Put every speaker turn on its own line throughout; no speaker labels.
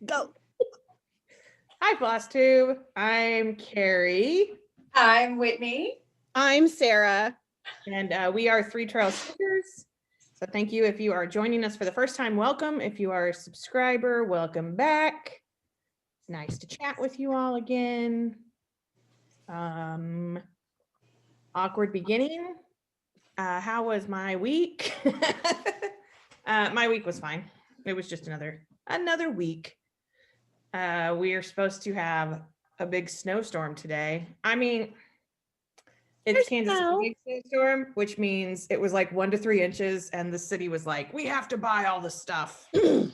Go.
Hi, Flosstube. I'm Carrie.
I'm Whitney.
I'm Sarah.
And we are Three Trail Stickers. So thank you if you are joining us for the first time. Welcome. If you are a subscriber, welcome back. It's nice to chat with you all again. Awkward beginning. How was my week? My week was fine. It was just another week. We are supposed to have a big snowstorm today. I mean, it's Kansas City big snowstorm, which means it was like 1 to 3 inches, and the city was like, we have to buy all the stuff. So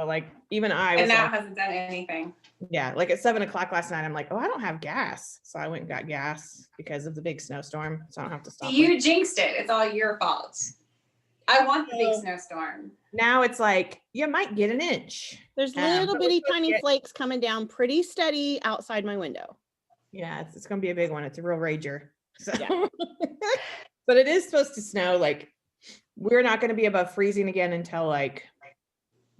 like even I was,
and now
like,
hasn't done anything.
Yeah, like at 7 o'clock last night, I'm like, oh, I don't have gas, so I went and got gas because of the big snowstorm, so I don't have to stop.
You jinxed it. It's all your fault. I want the big snowstorm.
Now it's like you might get an inch.
There's little bitty tiny flakes coming down pretty steady outside my window.
Yeah, it's gonna be a big one. It's a real rager. So
Yeah.
But it is supposed to snow. Like we're not going to be above freezing again until like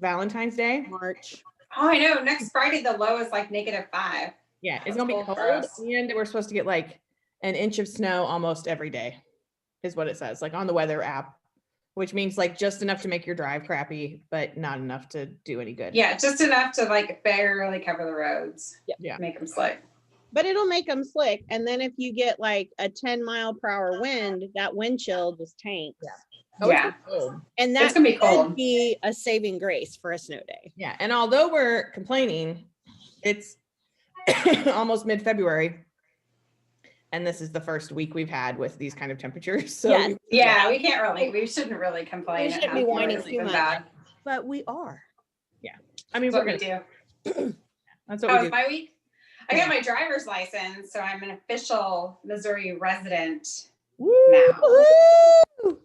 Valentine's Day.
March.
Oh, I know. Next Friday, the low is like -5.
Yeah, it's gonna be cold, and we're supposed to get like an inch of snow almost every day, is what it says, like on the weather app, which means like just enough to make your drive crappy, but not enough to do any good.
Yeah, just enough to like barely cover the roads.
Yeah.
Make them slick.
But it'll make them slick. And then if you get like a 10-mile-per-hour wind, that wind chill just tanks.
Yeah. Oh,
yeah.
Cold.
And that's
gonna be cold.
Be a saving grace for a snow day.
Yeah. And although we're complaining, it's almost mid-February. And this is the first week we've had with these kind of temperatures. So
yes.
we shouldn't really complain.
We shouldn't be whining too much. Bad. But we are.
Yeah. I mean,
that's
we're
what
gonna
do.
That's what we do.
My week? I got my driver's license, so I'm an official Missouri resident now.
Woo!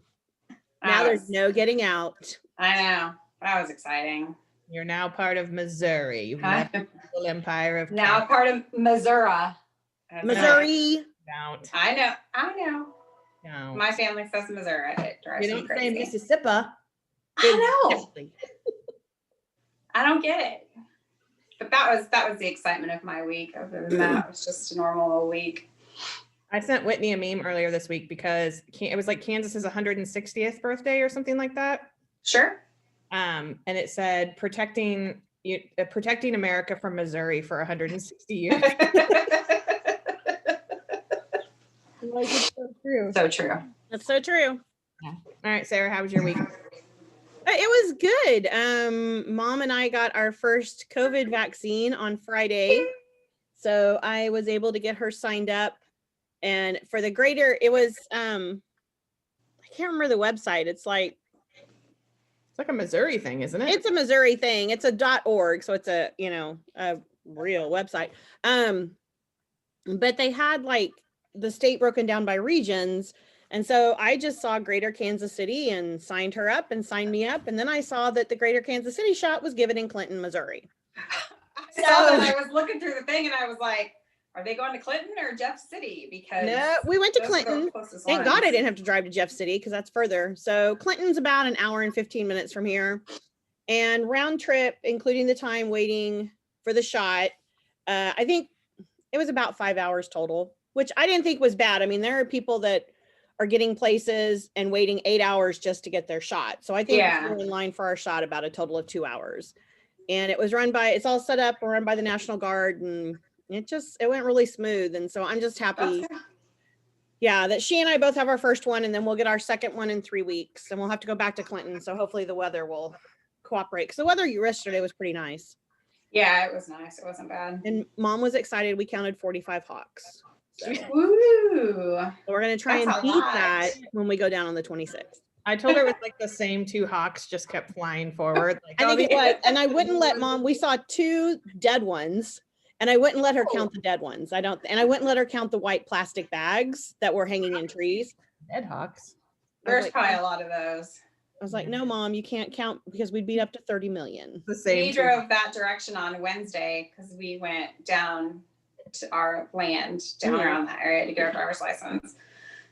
Now there's no getting out.
I know. That was exciting.
You're now part of Missouri. You've left the little empire of
now Canada. Part of Missouri.
Missouri.
Don't.
I know.
No.
My family says Missouri. It drives
you
me
don't
crazy.
say Mississippi.
I know. I don't get it. But that was the excitement of my week. Other than that, it was just a normal week.
I sent Whitney a meme earlier this week because it was like Kansas's 160th birthday or something like that.
Sure.
And it said protecting America from Missouri for 160 years. Like, it's so true.
So true.
That's so true.
Yeah. All right, Sarah, how was your week?
It was good. Mom and I got our first COVID vaccine on Friday. So I was able to get her signed up. And for the greater, it was, I can't remember the website. It's like
a Missouri thing, isn't it?
It's a Missouri thing. It's a .org. So it's a real website. But they had like the state broken down by regions. And so I just saw Greater Kansas City and signed her up and signed me up. And then I saw that the Greater Kansas City shot was given in Clinton, Missouri.
I saw that. I was looking through the thing and I was like, are they going to Clinton or Jeff City? Because
no, we went to Clinton. Thank God I didn't have to drive to Jeff City because that's further. So Clinton's about an hour and 15 minutes from here. And round trip, including the time waiting for the shot, I think it was about 5 hours total, which I didn't think was bad. I mean, there are people that are getting places and waiting 8 hours just to get their shot. So I think we're in line for our shot about a total of 2 hours. And it was it's all set up, run by the National Guard, and it went really smooth. And so I'm just happy. Yeah, that she and I both have our first one, and then we'll get our second one in 3 weeks, and we'll have to go back to Clinton. So hopefully the weather will cooperate. Because the weather yesterday was pretty nice.
Yeah, it was nice. It wasn't bad.
And Mom was excited. We counted 45 hawks. So.
Woo!
So we're going to try and beat that when we go down on the 26th.
I told her it was like the same 2 hawks just kept flying forward. Like,
I think it was. And I wouldn't let Mom, we saw 2 dead ones, and I wouldn't let her count the dead ones. And I wouldn't let her count the white plastic bags that were hanging in trees.
Dead hawks.
There's probably a lot of those.
I was like, no, Mom, you can't count because we'd beat up to 30 million.
The same.
We drove that direction on Wednesday because we went down to our land down around that area to get our driver's license.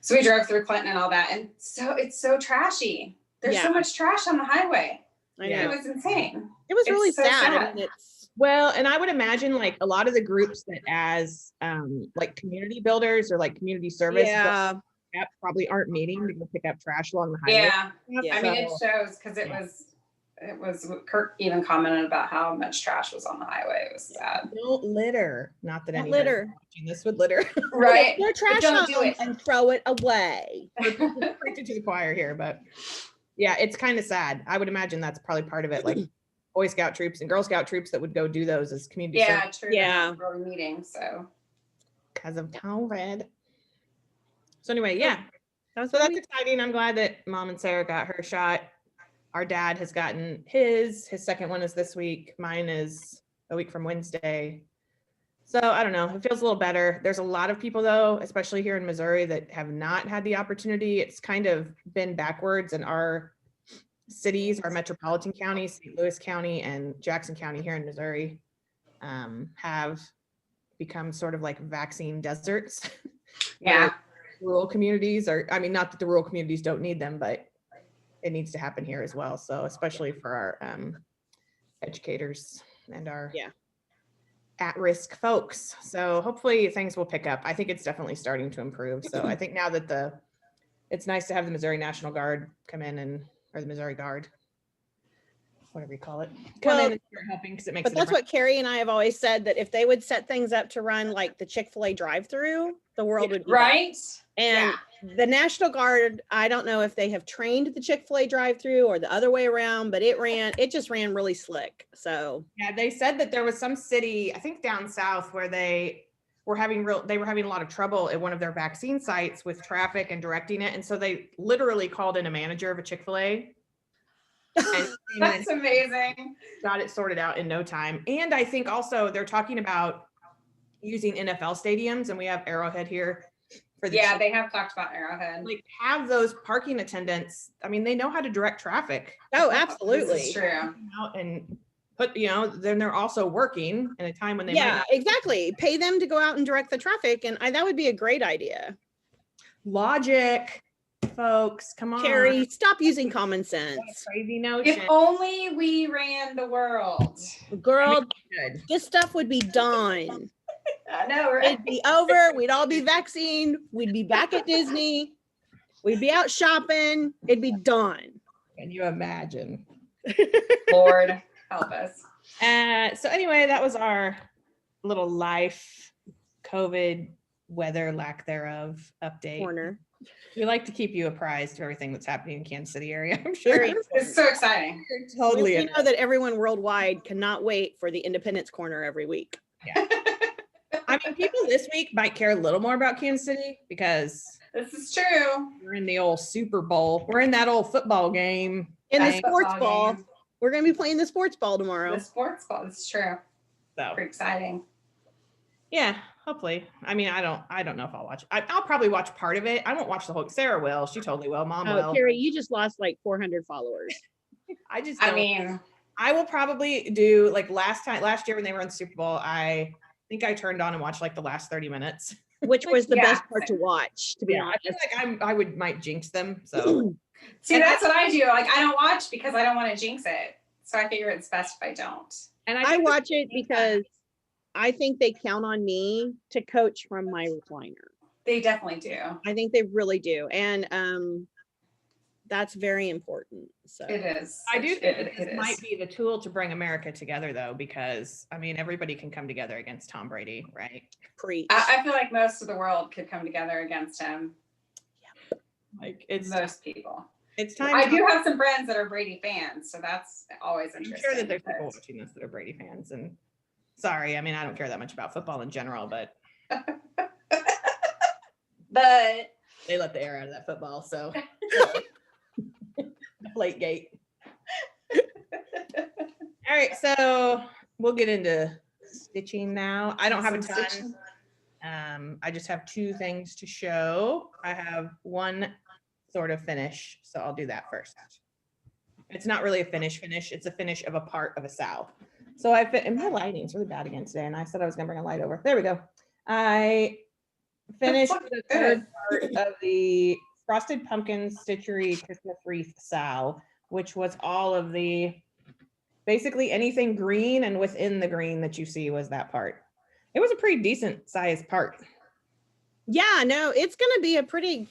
So we drove through Clinton and all that. And so it's so trashy. There's so much trash on the highway.
I know.
It was insane.
It was really
so
sad. I mean,
Well, and I would imagine like a lot of the groups that as like community builders or like community service
Yeah.
probably aren't meeting to go pick up trash along the highway.
Yeah. I mean, it shows because it was Kirk even commented about how much trash was on the highway. It was sad.
Don't litter. Not that
Don't
anybody
litter.
watching this would litter.
Right.
Throw trash
don't do
home
it.
and throw it away.
Preaching to the choir here, but yeah, it's kind of sad. I would imagine that's probably part of it, like Boy Scout troops and Girl Scout troops that would go do those as community service
True.
Yeah.
For a meeting, so
because of COVID. So anyway, yeah.
So
that's exciting. I'm glad that Mom and Sarah got her shot. Our dad has gotten his second one is this week. Mine is a week from Wednesday. So I don't know. It feels a little better. There's a lot of people though, especially here in Missouri, that have not had the opportunity. It's kind of been backwards in our cities, our metropolitan counties, St. Louis County and Jackson County here in Missouri, have become sort of like vaccine deserts.
yeah.
Rural communities are, I mean, not that the rural communities don't need them, but it needs to happen here as well. So especially for our educators and our at-risk folks. So hopefully things will pick up. I think it's definitely starting to improve. So I think now that it's nice to have the Missouri National Guard come in or the Missouri Guard, whatever you call it, come in and start helping because it makes
But that's what Carrie and I have always said, that if they would set things up to run like the Chick-fil-A drive-through, the world would be
right.
And the National Guard, I don't know if they have trained the Chick-fil-A drive-through or the other way around, but it just ran really slick. So
yeah, they said that there was some city, I think down south, where they were having a lot of trouble at one of their vaccine sites with traffic and directing it. And so they literally called in a manager of a Chick-fil-A.
That's amazing.
Got it sorted out in no time. And I think also they're talking about using NFL stadiums, and we have Arrowhead here.
They have talked about Arrowhead.
Like have those parking attendants. I mean, they know how to direct traffic.
Oh, absolutely.
This is true.
Out and put, then they're also working in a time when they might not.
Exactly. Pay them to go out and direct the traffic, and that would be a great idea.
Logic, folks, come on.
Carrie, stop using common sense.
Crazy notion.
If only we ran the world.
Girl, this stuff would be done.
I know, right?
It'd be over. We'd all be vaccinated. We'd be back at Disney. We'd be out shopping. It'd be done.
Can you imagine?
Lord, help us.
So anyway, that was our little life COVID weather lack thereof update.
Corner.
We like to keep you apprised of everything that's happening in Kansas City area. I'm sure
It's so exciting.
Totally.
We know that everyone worldwide cannot wait for the Independence Corner every week.
Yeah. I mean, people this week might care a little more about Kansas City because
this is true.
We're in the old Super Bowl. We're in that old football game.
In the sports ball. We're going to be playing the sports ball tomorrow.
The sports ball. It's true.
So
pretty exciting.
Yeah, hopefully. I mean, I don't know if I'll watch. I'll probably watch part of it. I won't watch the whole. Sarah will. She totally will. Mom will.
Carrie, you just lost like 400 followers.
I will probably do like last year when they were in the Super Bowl. I think I turned on and watched like the last 30 minutes,
which was the best part to watch. To be honest,
I feel like might jinx them. So
see, that's what I do. Like I don't watch because I don't want to jinx it. So I figure it's best if I don't.
And I watch it because I think they count on me to coach from my recliner.
They definitely do.
I think they really do. And that's very important. So
it is.
I do think this might be the tool to bring America together though, because I mean, everybody can come together against Tom Brady, right?
Preach.
I feel like most of the world could come together against him.
Yep.
Like it's
most people.
It's time.
I do have some friends that are Brady fans, so that's always interesting.
I'm sure that there's people watching this that are Brady fans, and sorry, I mean, I don't care that much about football in general, but
but
they let the air out of that football, so late gate. All right, so we'll get into stitching now. I don't have a ton. I just have two things to show. I have one sort of finish, so I'll do that first. It's not really a finish. It's a finish of a part of a sow. So and my lighting's really bad again today, and I said I was gonna bring a light over. There we go. I finished the third part of the Frosted Pumpkin Stitchery Christmas Wreath sow, which was all of the basically anything green, and within the green that you see was that part. It was a pretty decent sized part.
Yeah, no, it's going to be a pretty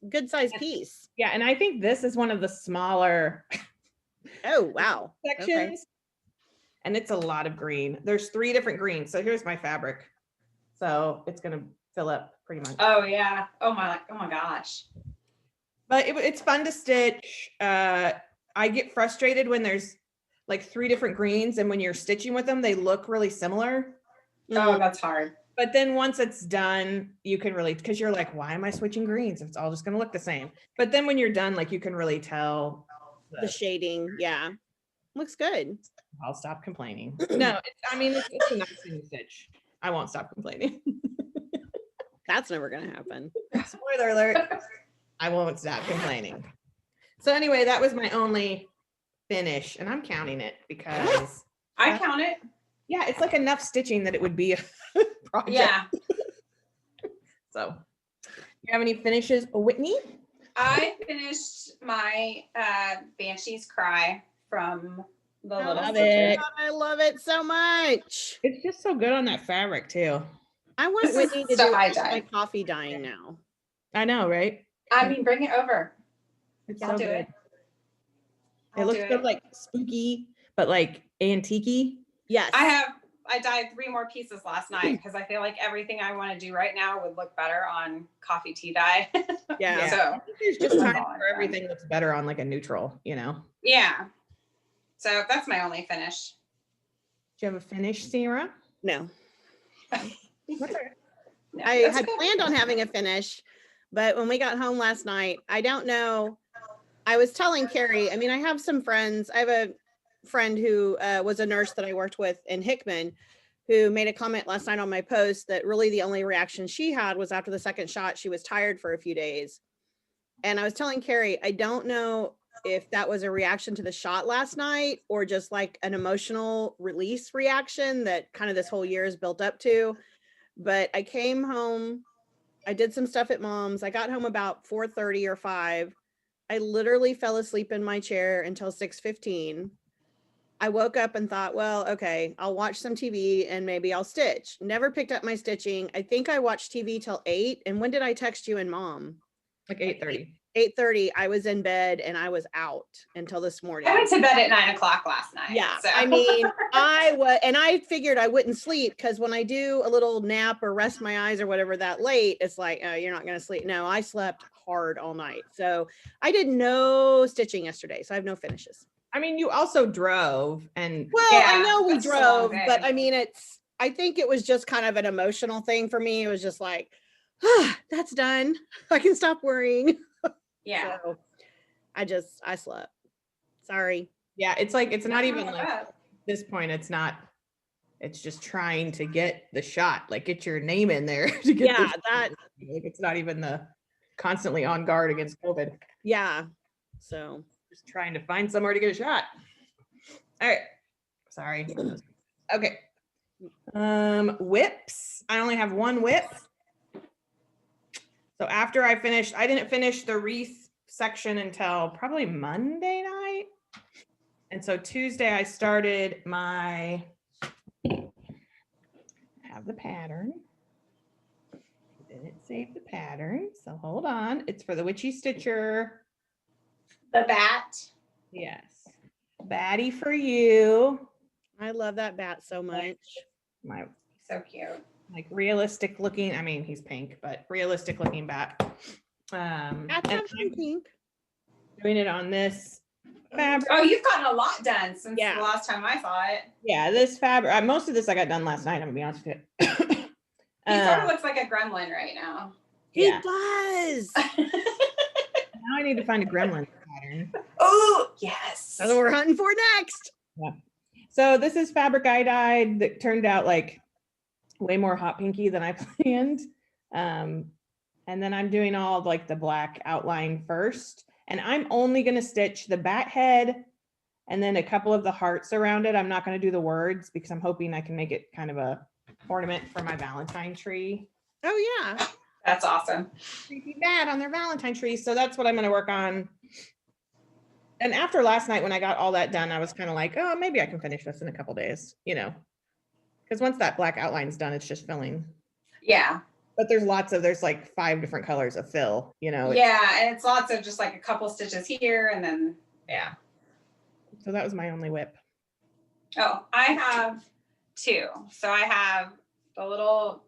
good sized piece.
Yeah, and I think this is one of the smaller
Oh, wow.
sections.
Okay.
And it's a lot of green. There's 3 different greens. So here's my fabric. So it's going to fill up pretty much.
Oh yeah. Oh my gosh.
But it's fun to stitch. I get frustrated when there's like 3 different greens, and when you're stitching with them, they look really similar.
Oh, that's hard.
But then once it's done, you can really, because you're like, why am I switching greens? It's all just going to look the same. But then when you're done, like you can really tell
The shading. Yeah. Looks good.
I'll stop complaining. No, it's a nice thing to stitch. I won't stop complaining.
That's never going to happen.
Spoiler alert. I won't stop complaining. So anyway, that was my only finish, and I'm counting it because
I count it.
Yeah, it's like enough stitching that it would be a project.
Yeah.
So, you have any finishes, Whitney?
I finished my Banshee's Cry from the
I
Little
love
Stitcher.
it. I love it so much.
It's just so good on that fabric too.
I want
This is
Whitney to
stuff
do
I
my
dye.
coffee dyeing now.
I know, right?
I mean, bring it over.
It's
I'll
so
do
good.
it.
It
I'll
looks
do
so
it.
like spooky, but like antique-y.
Yes.
I dyed 3 more pieces last night because I feel like everything I want to do right now would look better on coffee tea dye.
Yeah.
So
There's just
That's
time
all I've
for
done.
everything looks better on like a neutral, you know?
yeah. So that's my only finish.
Do you have a finish, Sarah?
No.
What's her?
No,
I
that's
had
okay.
planned on having a finish, but when we got home last night, I don't know. I was telling Carrie, I mean, I have some friends. I have a friend who was a nurse that I worked with in Hickman, who made a comment last night on my post that really the only reaction she had was after the second shot, she was tired for a few days. And I was telling Carrie, I don't know if that was a reaction to the shot last night or just like an emotional release reaction that kind of this whole year is built up to. But I came home, I did some stuff at mom's. I got home about 4:30 or 5. I literally fell asleep in my chair until 6:15. I woke up and thought, well, okay, I'll watch some TV and maybe I'll stitch. Never picked up my stitching. I think I watched TV till 8. And when did I text you and mom?
Like 8:30.
8:30. I was in bed and I was out until this morning.
I went to bed at 9 o'clock last night.
Yeah,
So.
I mean, I figured I wouldn't sleep because when I do a little nap or rest my eyes or whatever that late, it's like, oh, you're not going to sleep. No, I slept hard all night. So I did no stitching yesterday. So I have no finishes.
I mean, you also drove and
Well, I
Yeah,
know we
that's just a long
drove, but
day.
I mean, I think it was just kind of an emotional thing for me. It was just like, that's done. I can stop worrying.
Yeah.
So I slept. Sorry.
yeah, it's like it's not even
Not
like
bad.
at this point, it's just trying to get the shot, like get your name in there to get
Yeah,
the
that,
like it's not even the constantly on guard against COVID.
yeah. So
Just trying to find somewhere to get a shot. All right. Sorry. Okay. Whips. I only have 1 whip. So after I didn't finish the wreath section until probably Monday night. And so Tuesday I started I have the pattern. Didn't save the pattern. So hold on. It's for the Witchy Stitcher.
The bat.
Yes. Batty for you.
I love that bat so much.
My
So cute.
like realistic looking, I mean, he's pink, but realistic looking bat.
Bats
And
have
I'm
some pink.
doing it on this fabric.
Oh, you've gotten a lot done since
Yeah.
the last time I saw it.
Yeah, this fabric, most of this I got done last night, I'm gonna be honest with you.
He sort of looks like a gremlin right now.
He
Yeah.
does.
Now I need to find a gremlin pattern.
Oh, yes.
That's what we're hunting for next.
So this is fabric I dyed that turned out like way more hot pinky than I planned. And then I'm doing all of, like the black outline first. And I'm only going to stitch the bat head and then a couple of the hearts around it. I'm not going to do the words because I'm hoping I can make it kind of a ornament for my Valentine tree.
Oh yeah.
That's awesome.
Creepy bat on their Valentine tree. So that's what I'm going to work on. And after last night, when I got all that done, I was kind of like, oh, maybe I can finish this in a couple days, you know, because once that black outline's done, it's just filling.
Yeah.
But there's like 5 different colors of fill, you know.
Yeah, and it's lots of just like a couple stitches here and then.
Yeah. So that was my only whip.
Oh, I have 2. So I have the little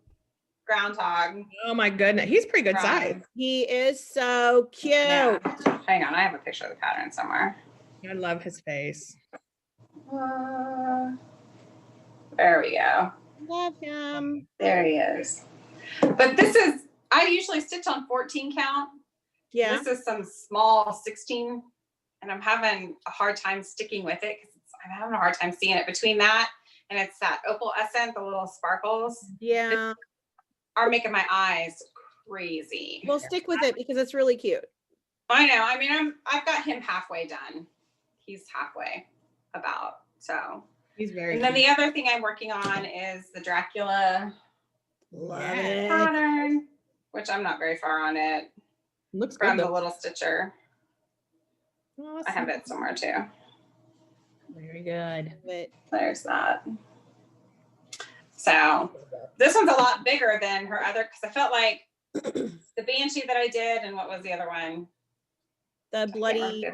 groundhog.
Oh my goodness, he's pretty good size.
He is so cute.
Yeah. Hang on, I have a picture of the pattern somewhere.
I love his face.
There we go.
Love him.
There he is. But this is, I usually stitch on 14 count.
Yeah.
This is some small 16, and I'm having a hard time sticking with it because I'm having a hard time seeing it between that and it's that opal essence, the little sparkles.
Yeah.
Are making my eyes crazy.
We'll stick with it because it's really cute.
I know. I mean, I've got him halfway done. He's halfway about. So
He's very.
And then the other thing I'm working on is the Dracula
Love it.
pattern, which I'm not very far on it.
Looks
From
good.
the little stitcher.
Awesome.
I have it somewhere too.
Very good.
But
There's that. So this one's a lot bigger than her other, because I felt like the Banshee that I did, and what was the other one?
the bloody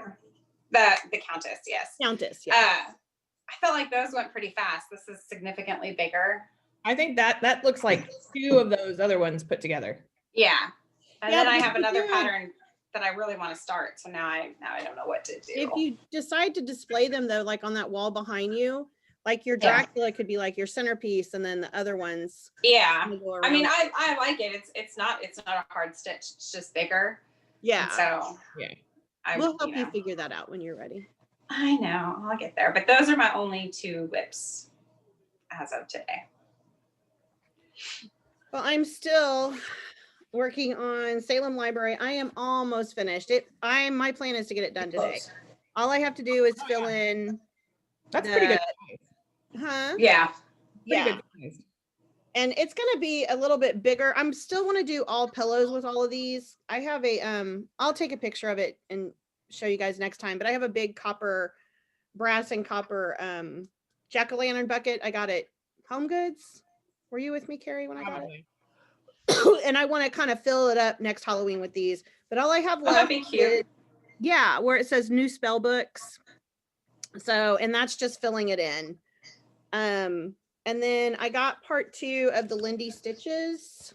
The Countess, yes.
Countess. Yeah.
I felt like those went pretty fast. This is significantly bigger.
I think that looks like 2 of those other ones put together.
Yeah. And
Yeah,
then I
but
have
if
another
you-
pattern that I really want to start. So now I don't know what to do.
If you decide to display them though, like on that wall behind you, like your
Yeah.
Dracula could be like your centerpiece, and then the other ones.
Yeah.
go
I mean,
around.
I like it. It's not a hard stitch. It's just bigger.
Yeah.
And so
Yeah.
We'll help you figure that out when you're ready.
I know, I'll get there. But those are my only 2 whips as of today.
Well, I'm still working on Salem Library. I am almost finished. My plan is to get it done today.
Close.
All I have to do is fill in.
That's pretty good.
Huh?
Yeah.
Pretty
Yeah.
good size.
And it's going to be a little bit bigger. I'm still want to do all pillows with all of these. I have I'll take a picture of it and show you guys next time, but I have a big brass and copper jack-o'-lantern bucket. I got it Home Goods. Were you with me, Carrie, when I got it?
Probably.
And I want to kind of fill it up next Halloween with these, but all I have
Oh, that'd
left
be cute.
is- yeah, where it says new spell books. So, and that's just filling it in. And then I got part 2 of the Lindy Stitches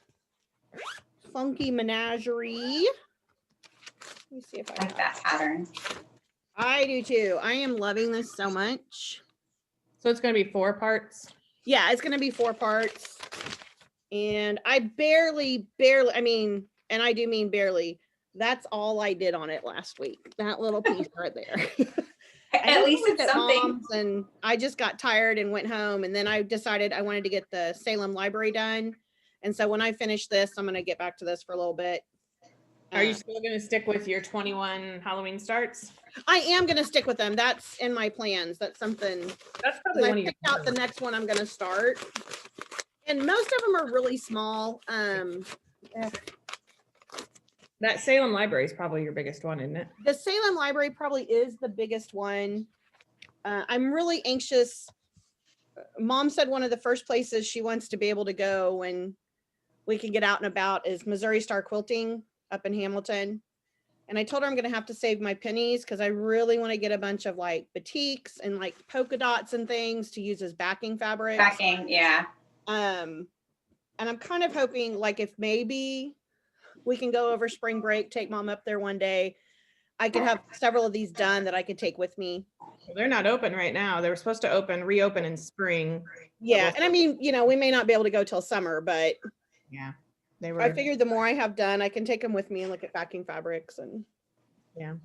Funky Menagerie. Let me see if I
Like that pattern.
I do too. I am loving this so much.
So it's going to be 4 parts.
Yeah, it's going to be 4 parts. And I barely, I mean, and I do mean barely, that's all I did on it last week. That little piece right there.
At least it's something.
Mom's, and I just got tired and went home, and then I decided I wanted to get the Salem Library done. And so when I finish this, I'm going to get back to this for a little bit.
Are you still going to stick with your 21 Halloween starts?
I am going to stick with them. That's in my plans. That's something.
That's probably
I
one of your
picked out the next one I'm going to start. And most of them are really small.
That Salem Library is probably your biggest one, isn't it?
The Salem Library probably is the biggest one. I'm really anxious. Mom said one of the first places she wants to be able to go when we can get out and about is Missouri Star Quilting up in Hamilton. And I told her I'm going to have to save my pennies because I really want to get a bunch of like batiks and like polka dots and things to use as backing fabric.
Backing, yeah.
And I'm kind of hoping like if maybe we can go over spring break, take Mom up there one day, I could have several of these done that I could take with me.
Well, they're not open right now. They were supposed to reopen in spring.
Yeah. And I mean, you know, we may not be able to go till summer, but
Yeah, they were.
I figured the more I have done, I can take them with me and look at backing fabrics. And
Yeah.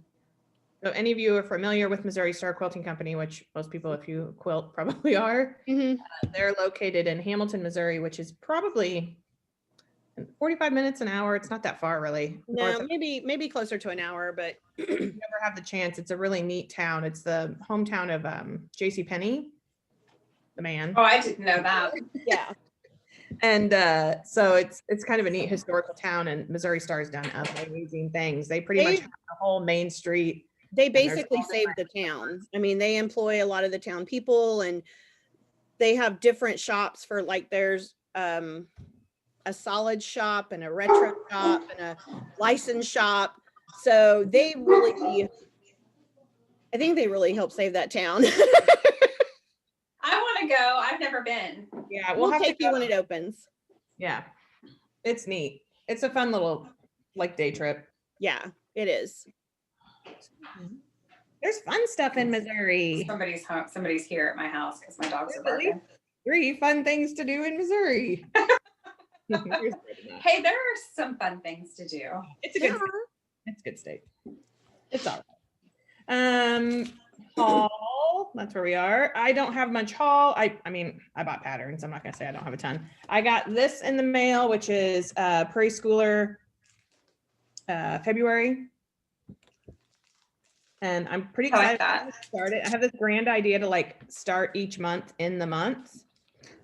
So any of you are familiar with Missouri Star Quilting Company, which most people, if you quilt, probably are. They're located in Hamilton, Missouri, which is probably 45 minutes, an hour. It's not that far, really.
no, maybe closer to an hour, but
If you ever have the chance, it's a really neat town. It's the hometown of J.C. Penney, the man.
Oh, I didn't know that.
yeah.
And so it's kind of a neat historical town, and Missouri Star's done amazing things. They pretty much have the whole main street
They
there's
basically
all
saved the town. I mean, they employ a lot of the town people, and they have different shops for, like, there's a solid shop and a retro shop and a licensed shop. So they really, I think they really help save that town.
I want to go. I've never been.
Yeah,
We'll
have to
take you
go.
when it opens.
Yeah, it's neat. It's a fun little like day trip.
Yeah, it is.
There's fun stuff in Missouri.
Somebody's home. Somebody's here at my house because my dogs are
There's at least
barking.
3 fun things to do in Missouri.
Hey, there are some fun things to do.
It's a good state. It's a good state. It's all right. Haul, that's where we are. I don't have much haul. I mean, I bought patterns. I'm not gonna say I don't have a ton. I got this in the mail, which is Prairie Schooler February. And I'm pretty
I like
excited to start it. I have this grand idea to like start each month in the month,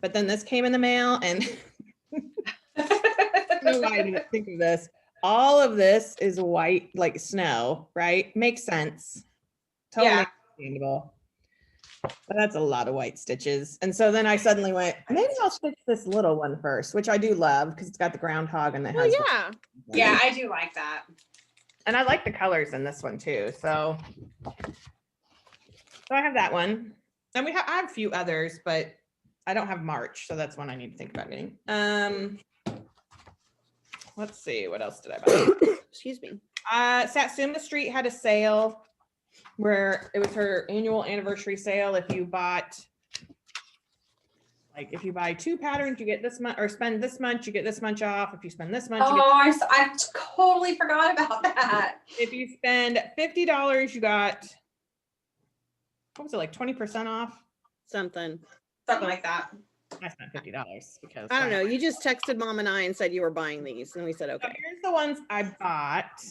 but then this came in the mail and I don't know why I didn't think of this. All of this is white, like snow, right? Makes sense. Totally
Yeah.
understandable. But that's a lot of white stitches. And so then I suddenly went, maybe I'll stitch this little one first, which I do love because it's got the groundhog and it
Well,
has.
yeah.
Yeah, I do like that.
And I like the colors in this one too. So I have that one. And I have a few others, but I don't have March. So that's one I need to think about getting. Let's see, what else did I buy?
Excuse me.
Satsuma Street had a sale where it was her annual anniversary sale. If you bought, like if you buy 2 patterns, you get this much, or spend this much, you get this much off. If you spend this much, you get
I totally forgot about that.
if you spend $50, you got, what was it, like 20% off?
Something.
Something like that.
I spent $50 because
I don't know. You just texted Mom and I and said you were buying these, and we said
So
okay.
here's the ones I bought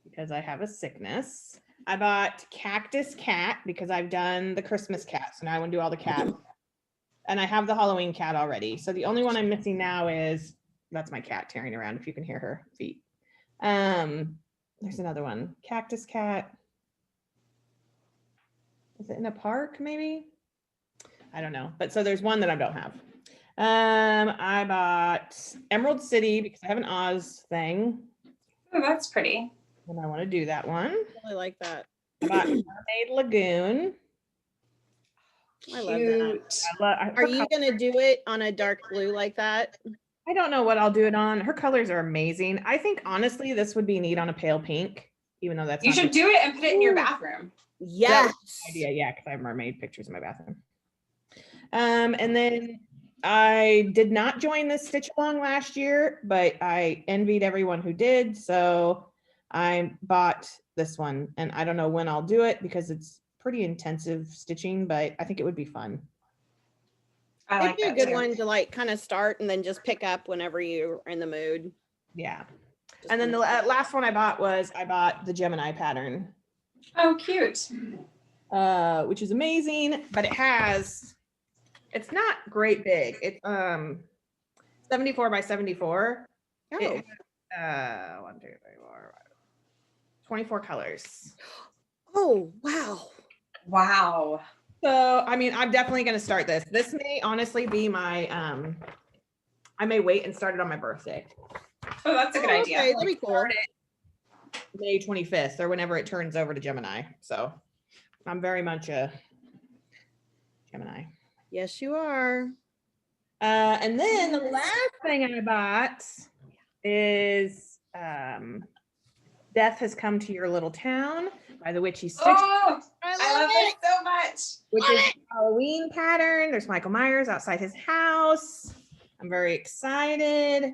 because I have a sickness. I bought Cactus Cat because I've done the Christmas cat, so now I want to do all the cat. And I have the Halloween cat already. So the only one I'm missing now is, that's my cat tearing around if you can hear her feet. There's another one, Cactus Cat. Is it in a park maybe? I don't know. But so there's one that I don't have. I bought Emerald City because I have an Oz thing.
Oh, that's pretty.
And I want to do that one.
I really like that.
I bought Mermaid Lagoon.
I love that.
Cute.
Are you gonna do it on a dark blue like that?
I don't know what I'll do it on. Her colors are amazing. I think honestly, this would be neat on a pale pink, even though that's
You
not
should
the
do it and put it in your bathroom.
Yes.
idea. Yeah, because I have mermaid pictures in my bathroom. And then I did not join this stitch along last year, but I envied everyone who did. So I bought this one, and I don't know when I'll do it because it's pretty intensive stitching, but I think it would be fun.
I
It'd
like
be a
that
good
too.
one to like kind of start and then just pick up whenever you're in the mood.
Yeah. And then the last one I bought the Gemini pattern,
Oh, cute.
which is amazing, but it's not great big. It's 74 by 74.
Oh,
It, 1, 2, 3, 4, 5, 24 colors.
oh wow.
Wow.
So, I mean, I'm definitely going to start this. This may honestly be my, I may wait and start it on my birthday.
Oh, that's a good
Oh,
idea.
okay, that'd be cool.
Start it May 25th or whenever it turns over to Gemini. So I'm very much a Gemini.
Yes, you are.
And then the last thing I bought is Death Has Come to Your Little Town by the Witchy Stitch,
Oh, I love it so much.
which is a Halloween pattern. There's Michael Myers outside his house. I'm very excited.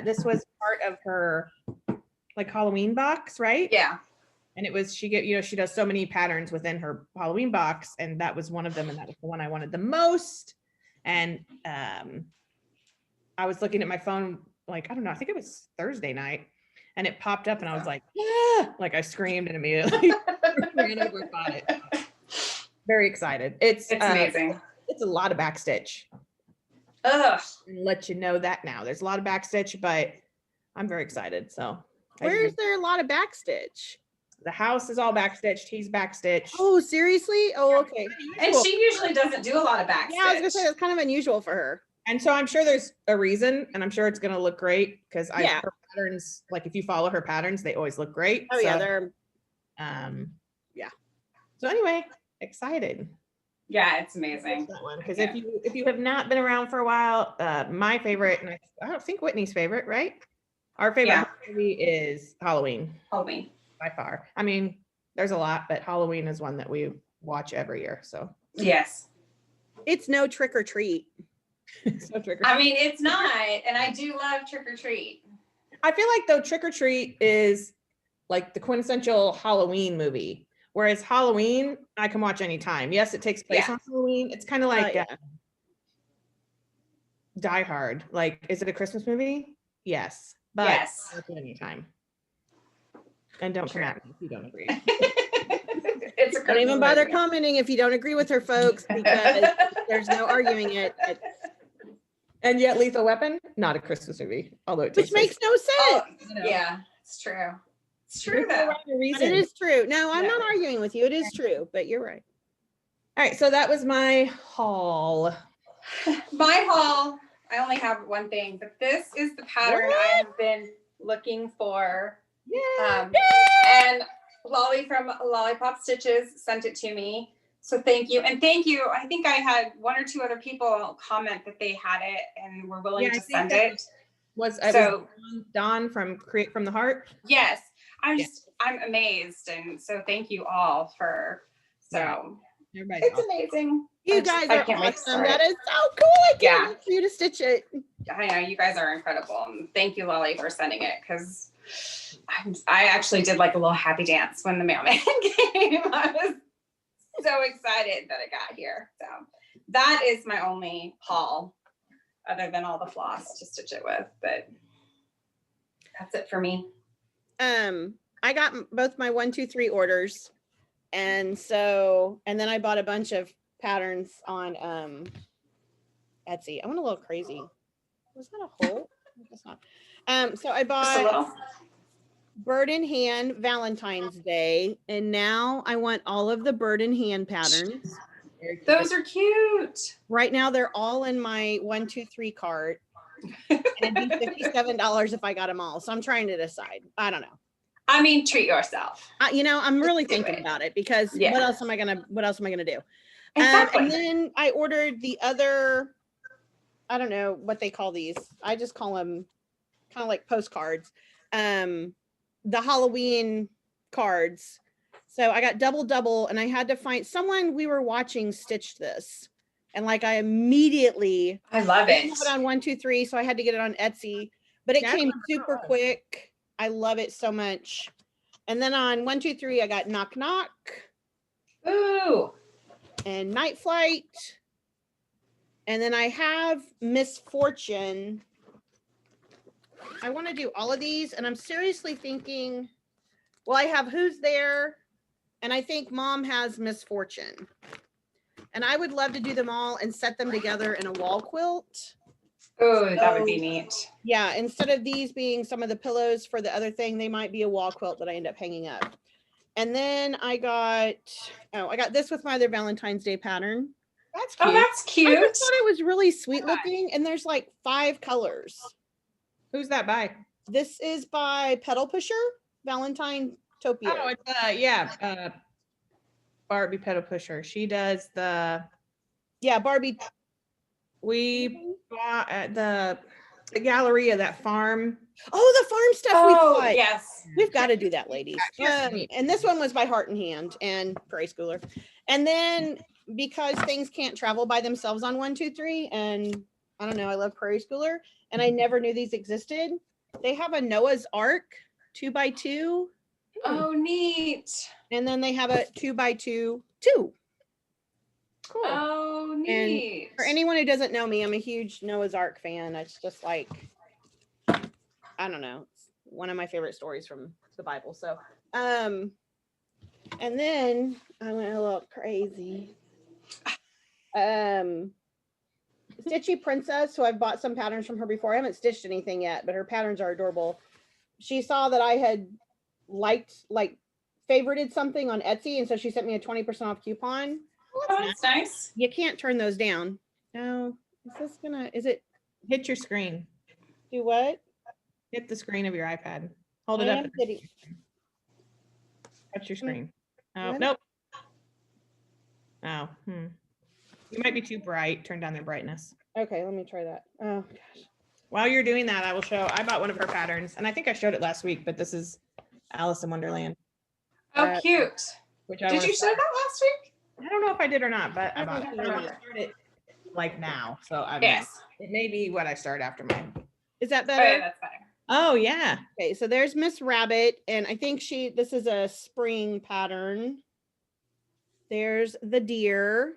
This was part of her like Halloween box, right?
Yeah.
And it was, she does so many patterns within her Halloween box, and that was one of them, and that was the one I wanted the most. And I was looking at my phone, like, I don't know, I think it was Thursday night, and it popped up and I was like, ah! Like I screamed and immediately ran over and bought it. Very excited. It's
amazing.
It's a lot of backstitch.
Ugh.
And let you know that now. There's a lot of backstitch, but I'm very excited. So
Where is there a lot of backstitch?
The house is all backstitched. He's backstitched.
Oh, seriously? Oh, okay.
And she usually doesn't do a lot of backstitch.
Yeah, I was gonna say that's kind of unusual for her.
And so I'm sure there's a reason, and I'm sure it's going to look great because her patterns, like if you follow her patterns, they always look great.
Oh, yeah, they're
yeah. So anyway, excited.
Yeah, it's amazing.
Because if you have not been around for a while, my favorite, and I don't think Whitney's favorite, right? Our favorite movie is Halloween.
Halloween.
By far. I mean, there's a lot, but Halloween is one that we watch every year. So
yes.
It's no trick or treat.
I mean, it's not, and I do love trick or treat.
I feel like though trick or treat is like the quintessential Halloween movie, whereas Halloween I can watch anytime. Yes, it takes place on Halloween. It's kind of like Die Hard. Like, is it a Christmas movie? Yes, but watch it anytime. And don't come at me if you don't agree.
Don't even bother commenting if you don't agree with her, folks, because there's no arguing it.
And yet Lethal Weapon, not a Christmas movie, although it
which makes no sense.
Oh, yeah, it's true. It's true though.
It is true. No, I'm not arguing with you. It is true, but you're right.
All right, so that was my haul.
My haul, I only have one thing, but this is the pattern I've been looking for.
Yeah.
And Lolly from Lollipop Stitches sent it to me. So thank you. And thank you. I think I had one or two other people comment that they had it and were willing to send it.
Was Dawn from Create from the Heart?
Yes. I'm amazed. And so thank you all for, it's amazing.
You guys are awesome. That is so cool. I can't wait for you to stitch it.
I know, you guys are incredible. And thank you, Lolly, for sending it, because I actually did like a little happy dance when the mailman came. I was so excited that it got here. So that is my only haul, other than all the floss to stitch it with. But that's it for me.
I got both my 1, 2, 3 orders, and then I bought a bunch of patterns on Etsy. I went a little crazy. Was that a hole? I guess not. So I bought Bird in Hand Valentine's Day, and now I want all of the Bird in Hand patterns.
Those are cute.
Right now they're all in my 1, 2, 3 cart, and it'd be $57 if I got them all. So I'm trying to decide. I don't know.
I mean, treat yourself.
I'm really thinking about it, because what else am I gonna do?
Exactly.
And then I ordered the other, I don't know what they call these. I just call them kind of like postcards. The Halloween cards. So I got double, and I had to find someone we were watching stitched this. And like I immediately
love it.
Have it on 1, 2, 3. So I had to get it on Etsy, but it came super quick. I love it so much. And then on 1, 2, 3, I got Knock Knock.
Ooh.
And Night Flight. And then I have Misfortune. I want to do all of these, and I'm seriously thinking, well, I have Who's There, and I think Mom has Misfortune. And I would love to do them all and set them together in a wall quilt.
Oh, that would be neat.
Yeah, instead of these being some of the pillows for the other thing, they might be a wall quilt that I end up hanging up. And then I got this with my other Valentine's Day pattern.
That's cute.
Oh, that's cute.
I just thought it was really sweet looking, and there's like 5 colors.
Who's that by?
This is by Pedal Pusher, Valentine Topia.
Oh, it's Barbie Pedal Pusher. She does the
Barbie.
We bought at the Galleria, that farm.
Oh, the farm stuff we bought.
Yes.
We've got to do that, ladies. And this one was by Heart and Hand and Prairie Schooler. And then because things can't travel by themselves on 1, 2, 3, and I don't know, I love Prairie Schooler, and I never knew these existed. They have a Noah's Ark 2x2.
Oh, neat.
And then they have a 2x2 2.
Cool.
Oh, neat.
And for anyone who doesn't know me, I'm a huge Noah's Ark fan. It's just like, I don't know, it's one of my favorite stories from the Bible. So, and then I went a little crazy. Stitchy Princess, who I've bought some patterns from her before. I haven't stitched anything yet, but her patterns are adorable. She saw that I had liked favorited something on Etsy, and so she sent me a 20% off coupon.
Oh, that's nice.
You can't turn those down. No, is it
Hit your screen.
do what?
Hit the screen of your iPad. Hold it
I
up.
am hitting-
Touch your screen. Oh,
What?
nope. Oh, You might be too bright. Turn down their brightness.
Okay, let me try that. Oh gosh.
While you're doing that, I will show. I bought one of her patterns, and I think I showed it last week, but this is Alice in Wonderland.
Oh, cute.
Which
Did you show that last week?
I don't know if I did or not, but I
I
bought
don't
it.
remember.
I'm gonna start it like now, so I mean,
Yes.
it may be what I start after mine.
Is that
Oh,
better?
yeah, that's better.
Oh yeah.
Okay, so there's Miss Rabbit, and I think this is a spring pattern. There's the deer.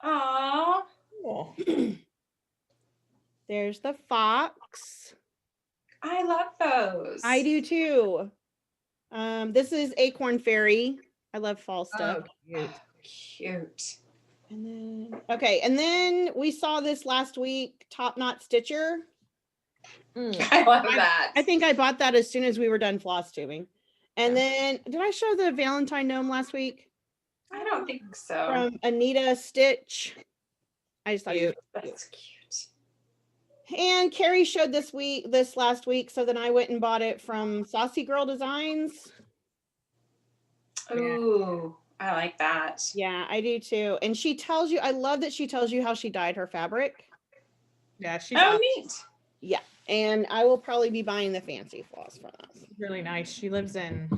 Oh,
Cool.
There's the fox.
I love those.
I do too. This is Acorn Fairy. I love fall stuff.
Oh, cute.
Cute.
And then we saw this last week, Top Knot Stitcher.
I love that.
I think I bought that as soon as we were done floss tubing. And then did I show the Valentine Gnome last week
I don't think so.
from Anita Stitch? I just thought he was
That's cute.
And Carrie showed this last week, so then I went and bought it from Saucy Girl Designs.
Ooh, I like that.
Yeah, I do too. And she tells you, I love that she tells you how she dyed her fabric.
Yeah, she's
Oh,
awesome.
neat.
Yeah, and I will probably be buying the fancy floss from us.
Really nice. She lives in.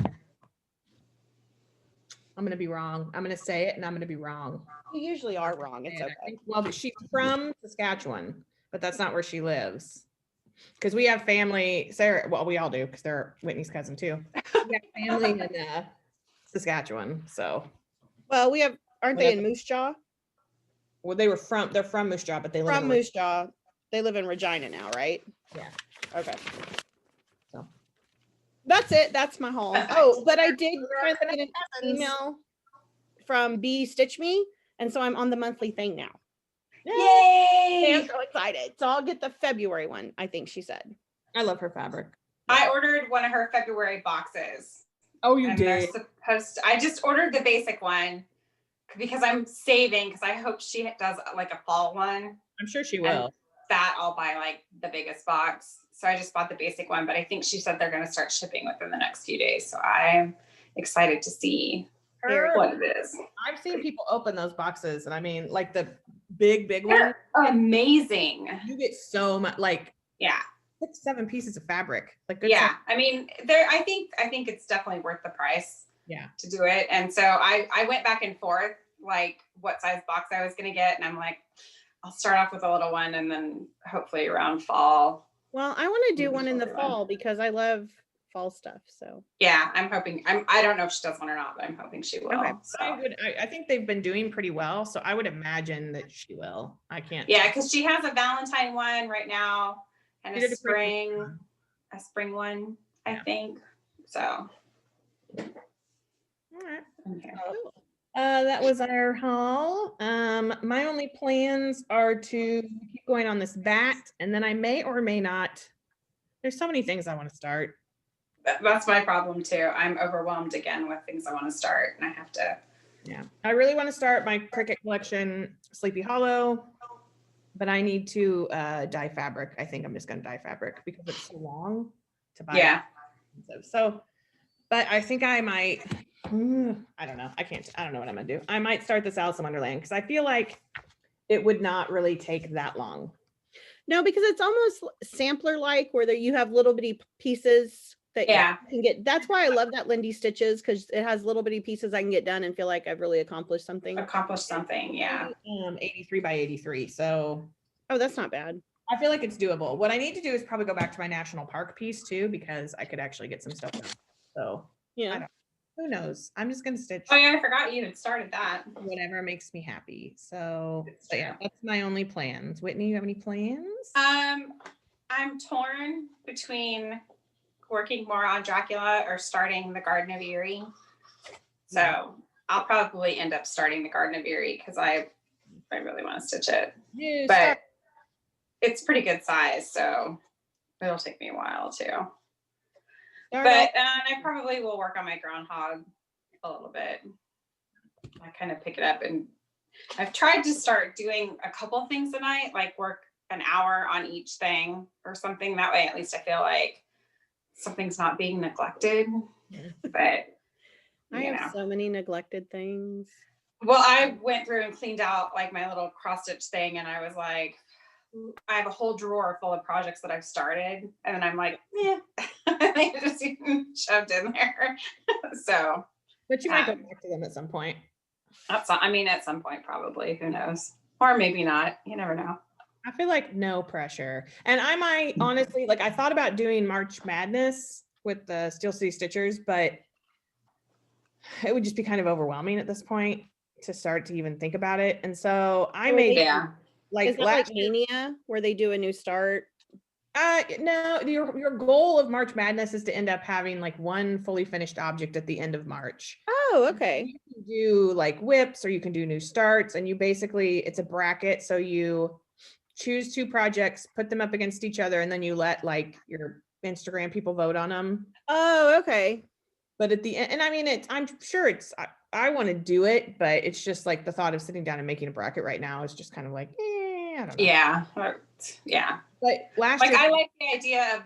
I'm gonna be wrong. I'm gonna say it, and I'm gonna be wrong.
You usually are wrong. It's
And I
okay.
think- well, but she's from Saskatchewan, but that's not where she lives. Because we have family, Sarah. Well, we all do, because they're Whitney's cousin too. We have family in Saskatchewan, so.
Well, aren't they in Moose Jaw?
Well, they're from Moose Jaw, but they live
From
in
Moose Jaw. They live in Regina now, right?
Yeah.
Okay.
So.
That's it. That's my haul. Oh, but I did finally get an email from B Stitch Me, and so I'm on the monthly thing now.
Yay!
I'm so excited. So I'll get the February one, I think she said.
I love her fabric.
I ordered one of her February boxes.
Oh, you
And they're supposed to, I just ordered the basic one because I'm saving, because I hope she does like a fall one.
I'm sure she will.
That I'll buy like the biggest box. So I just bought the basic one, but I think she said they're going to start shipping within the next few days. So I'm excited to see what it is.
I've seen people open those boxes, and I mean, like the big one.
They're amazing.
You get so much, like
Yeah.
6-7 pieces of fabric. Like good
Yeah.
stuff.
I mean, I think it's definitely worth the price.
Yeah.
To do it. And so I went back and forth, like what size box I was going to get. And I'm like, I'll start off with a little one and then hopefully around fall.
Well, I want to do
Maybe
one in the
shorter one.
fall because I love fall stuff. So
Yeah, I'm hoping. I don't know if she does one or not, but I'm hoping she will.
Okay.
So.
I think they've been doing pretty well, so I would imagine that she will. I can't.
Yeah, because she has a Valentine one right now and
She
a
did a pretty
spring one, I
Yeah.
think. So.
All right.
Okay.
That was our haul. My only plans are to keep going on this bat, and then I may or may not. There's so many things I want to start.
That's my problem too. I'm overwhelmed again with things I want to start, and I have to.
Yeah, I really want to start my Cricut collection, Sleepy Hollow, but I need to dye fabric. I think I'm just going to dye fabric because it's so long to buy.
Yeah.
So, but I think I might. I don't know. I don't know what I'm gonna do. I might start this Alice in Wonderland because I feel like it would not really take that long.
no, because it's almost sampler like where you have little bitty pieces that
Yeah.
you can get. That's why I love that Lindy Stitches, because it has little bitty pieces I can get done and feel like I've really accomplished something.
Accomplish something. Yeah.
83 by 83. So
Oh, that's not bad.
I feel like it's doable. What I need to do is probably go back to my national park piece too, because I could actually get some stuff done. So
Yeah.
who knows? I'm just gonna stitch
Oh yeah, I forgot you had started that.
whatever makes me happy. So yeah, that's my only plans. Whitney, you have any plans?
I'm torn between working more on Dracula or starting the Garden of Erie. So I'll probably end up starting the Garden of Erie because I really want to stitch it.
Yeah,
But it's pretty good size, so it'll take me a while too. But I probably will work on my Groundhog a little bit. I kind of pick it up, and I've tried to start doing a couple things a night, like work an hour on each thing or something. That way, at least I feel like something's not being neglected. But
I have so many neglected things.
Well, I went through and cleaned out like my little cross stitch thing, and I was like, I have a whole drawer full of projects that I've started, and then I'm like, yeah, they just shoved in there. So,
but you might go back to them at some point.
At some point, probably. Who knows? Or maybe not. You never know.
I feel like no pressure. And I might honestly, like I thought about doing March Madness with the Steel City Stitchers, but it would just be kind of overwhelming at this point to start to even think about it. And so I made
like is that like Mania where they do a new start?
No, your goal of March Madness is to end up having like one fully finished object at the end of March.
Oh, okay.
You can do like whips, or you can do new starts, and you basically, it's a bracket. So you choose 2 projects, put them up against each other, and then you let like your Instagram people vote on them.
Oh, okay.
But at the end, and I mean, I'm sure I want to do it, but it's just like the thought of sitting down and making a bracket right now is just kind of like, I don't know.
Yeah.
But last year,
I like the idea of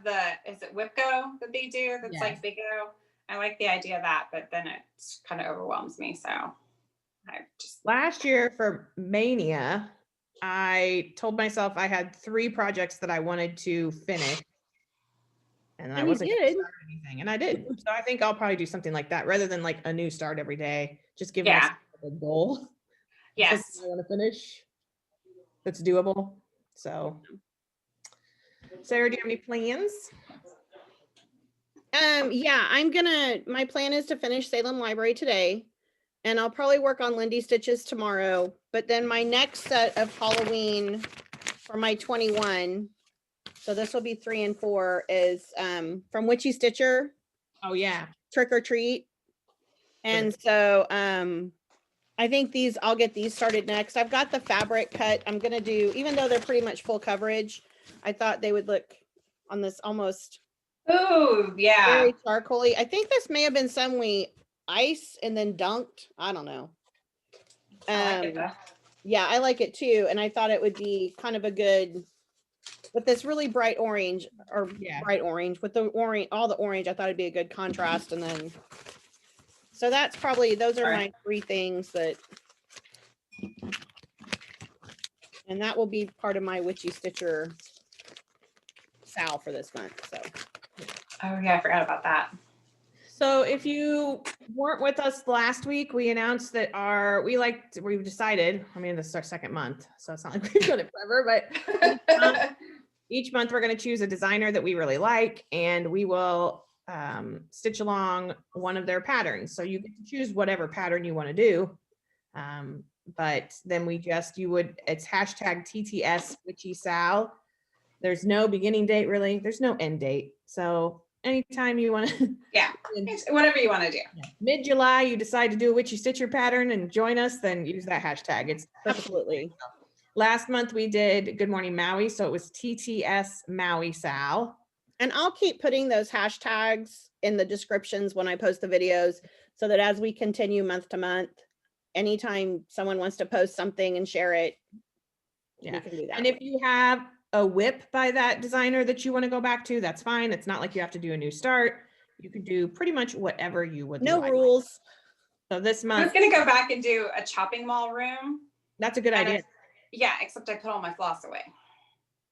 is it Whipco that they do? That's like Bigo. I like the idea of that, but then it kind of overwhelms me. So
last year for Mania, I told myself I had 3 projects that I wanted to finish. And I wasn't going to start anything, and I did. So I think I'll probably do something like that rather than like a new start every day. Just give myself a goal.
Yes,
I want to finish. That's doable. So, Sarah, do you have any plans?
Yeah, my plan is to finish Salem Library today, and I'll probably work on Lindy Stitches tomorrow. But then my next set of Halloween for my 21. So this will be 3 and 4 is from Witchy Stitcher.
Oh yeah.
Trick or Treat. And so I think I'll get these started next. I've got the fabric cut. I'm going to do, even though they're pretty much full coverage, I thought they would look on this almost.
Oh, yeah.
Very charcoaly. I think this may have been some we ice and then dunked. I don't know.
I like it though.
Yeah, I like it too. And I thought it would be kind of a good, with this really bright orange bright orange with the orange, all the orange, I thought it'd be a good contrast. And then, so that's probably, those are my 3 things and that will be part of my Witchy Stitcher sal for this month. So.
Oh yeah, I forgot about that.
So if you weren't with us last week, we announced that we've decided, I mean, this is our 2nd month, so it's not like we've done it forever, but each month we're going to choose a designer that we really like, and we will stitch along one of their patterns. So you get to choose whatever pattern you want to do. But then it's hashtag TTS Witchy Sal. There's no beginning date, really. There's no end date. So anytime you want to.
Yeah, whatever you want to do.
Mid-July, you decide to do a Witchy Stitcher pattern and join us, then use that hashtag. It's
absolutely.
Last month we did Good Morning Maui, so it was TTS Maui Sal.
And I'll keep putting those hashtags in the descriptions when I post the videos, so that as we continue month to month, anytime someone wants to post something and share it, we can do that.
And if you have a whip by that designer that you want to go back to, that's fine. It's not like you have to do a new start. You can do pretty much whatever you would like.
No rules.
So this month,
I was going to go back and do a chopping mall room.
That's a good idea.
Yeah, except I put all my floss away.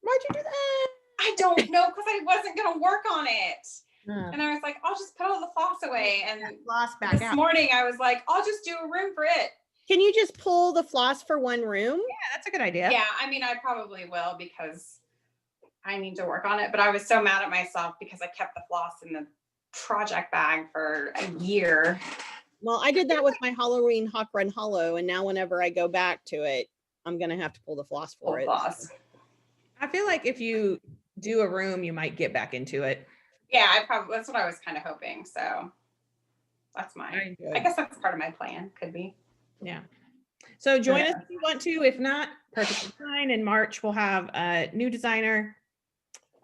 Why'd you do that?
I don't know, because I wasn't going to work on it. And I was like, I'll just put all the floss away. And
floss back
this
out.
morning I was like, I'll just do a room for it.
Can you just pull the floss for one room?
Yeah, that's a good idea.
Yeah, I mean, I probably will, because I need to work on it. But I was so mad at myself because I kept the floss in the project bag for a year.
Well, I did that with my Halloween Hawk Run Hollow, and now whenever I go back to it, I'm going to have to pull the floss for it.
Floss.
I feel like if you do a room, you might get back into it.
Yeah, that's what I was kind of hoping. So that's I guess that's part of my plan. Could be.
Yeah. So join us if you want to. If not, perfectly fine. In March, we'll have a new designer.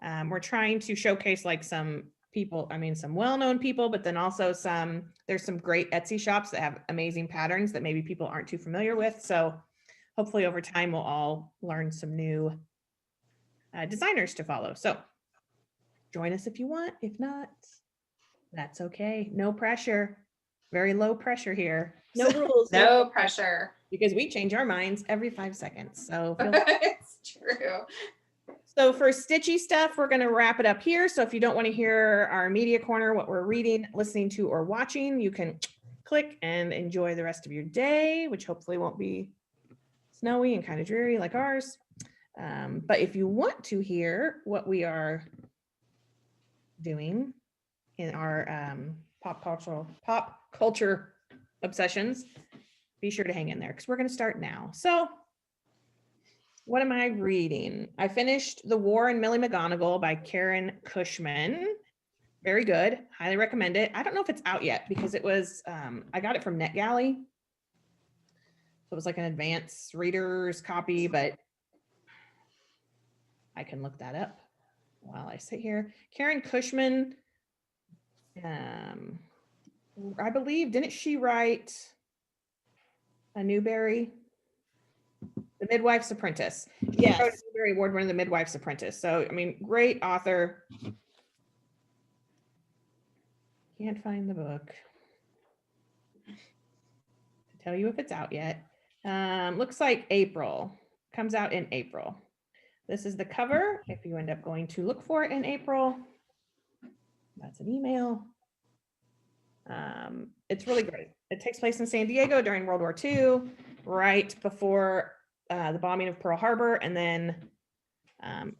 We're trying to showcase like some people, I mean, some well-known people, but then also there's some great Etsy shops that have amazing patterns that maybe people aren't too familiar with. So hopefully over time, we'll all learn some new designers to follow. So join us if you want. If not, that's okay. No pressure. Very low pressure here.
No rules.
No pressure.
Because we change our minds every 5 seconds. So
It's true.
So for Stitchy stuff, we're going to wrap it up here. So if you don't want to hear our media corner, what we're reading, listening to, or watching, you can click and enjoy the rest of your day, which hopefully won't be snowy and kind of dreary like ours. But if you want to hear what we are doing in our pop culture obsessions, be sure to hang in there because we're going to start now. So what am I reading? I finished The War in Millie McGonigal by Karen Cushman. Very good. Highly recommend it. I don't know if it's out yet because it was, I got it from NetGalley. So it was like an advanced reader's copy, but I can look that up while I sit here. Karen Cushman, I believe, didn't she write a Newbery? The Midwife's Apprentice.
Yes.
She wrote a Newbery Award winner, The Midwife's Apprentice. So, I mean, great author. Can't find the book to tell you if it's out yet. Looks like April. Comes out in April. This is the cover. If you end up going to look for it in April, that's an email. It's really great. It takes place in San Diego during World War II, right before the bombing of Pearl Harbor, and then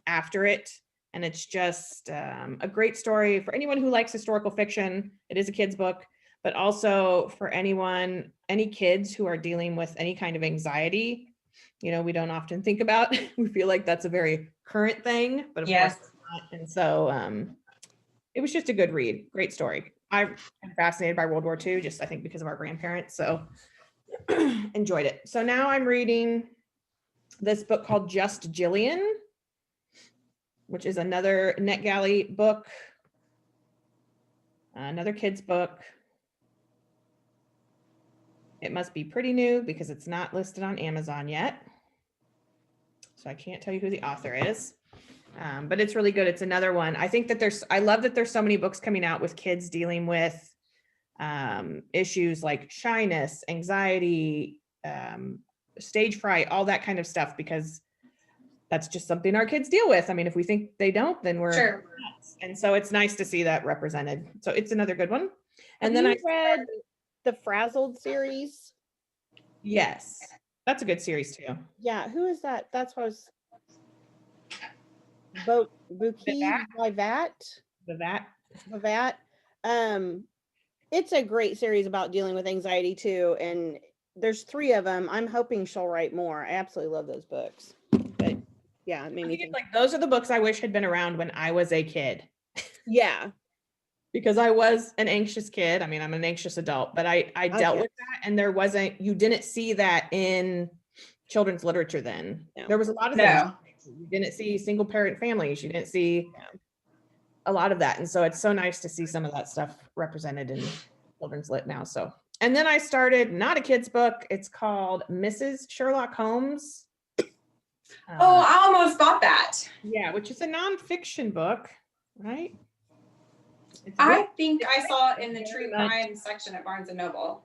after it. And it's just a great story for anyone who likes historical fiction. It is a kid's book, but also for anyone, any kids who are dealing with any kind of anxiety. You know, we don't often think about. We feel like that's a very current thing, but of course it's not. And so it was just a good read. Great story. I'm fascinated by World War II, just I think because of our grandparents. So enjoyed it. So now I'm reading this book called Just Jillian, which is another NetGalley book, another kid's book. It must be pretty new because it's not listed on Amazon yet. So I can't tell you who the author is, but it's really good. It's another one. I think that I love that there's so many books coming out with kids dealing with issues like shyness, anxiety, stage fright, all that kind of stuff, because that's just something our kids deal with. I mean, if we think they don't, then we're
Sure.
nuts. And so it's nice to see that represented. So it's another good one. And
Have
then
you read the Frazzled series?
Yes, that's a good series too.
Yeah, who is that? That's what I was. Bouquet Vivat. It's a great series about dealing with anxiety too, and there's 3 of them. I'm hoping she'll write more. I absolutely love those books. But yeah, it made me think.
Like those are the books I wish had been around when I was a kid.
Yeah.
Because I was an anxious kid. I mean, I'm an anxious adult, but I dealt with that, and you didn't see that in children's literature then.
No.
There was a lot of things. You didn't see single parent families. You didn't see a lot of that. And so it's so nice to see some of that stuff represented in children's lit now. So, and then I started not a kid's book. It's called Mrs. Sherlock Holmes.
I almost got that.
Yeah, which is a nonfiction book, right?
I think I saw it in the true crime section at Barnes and Noble.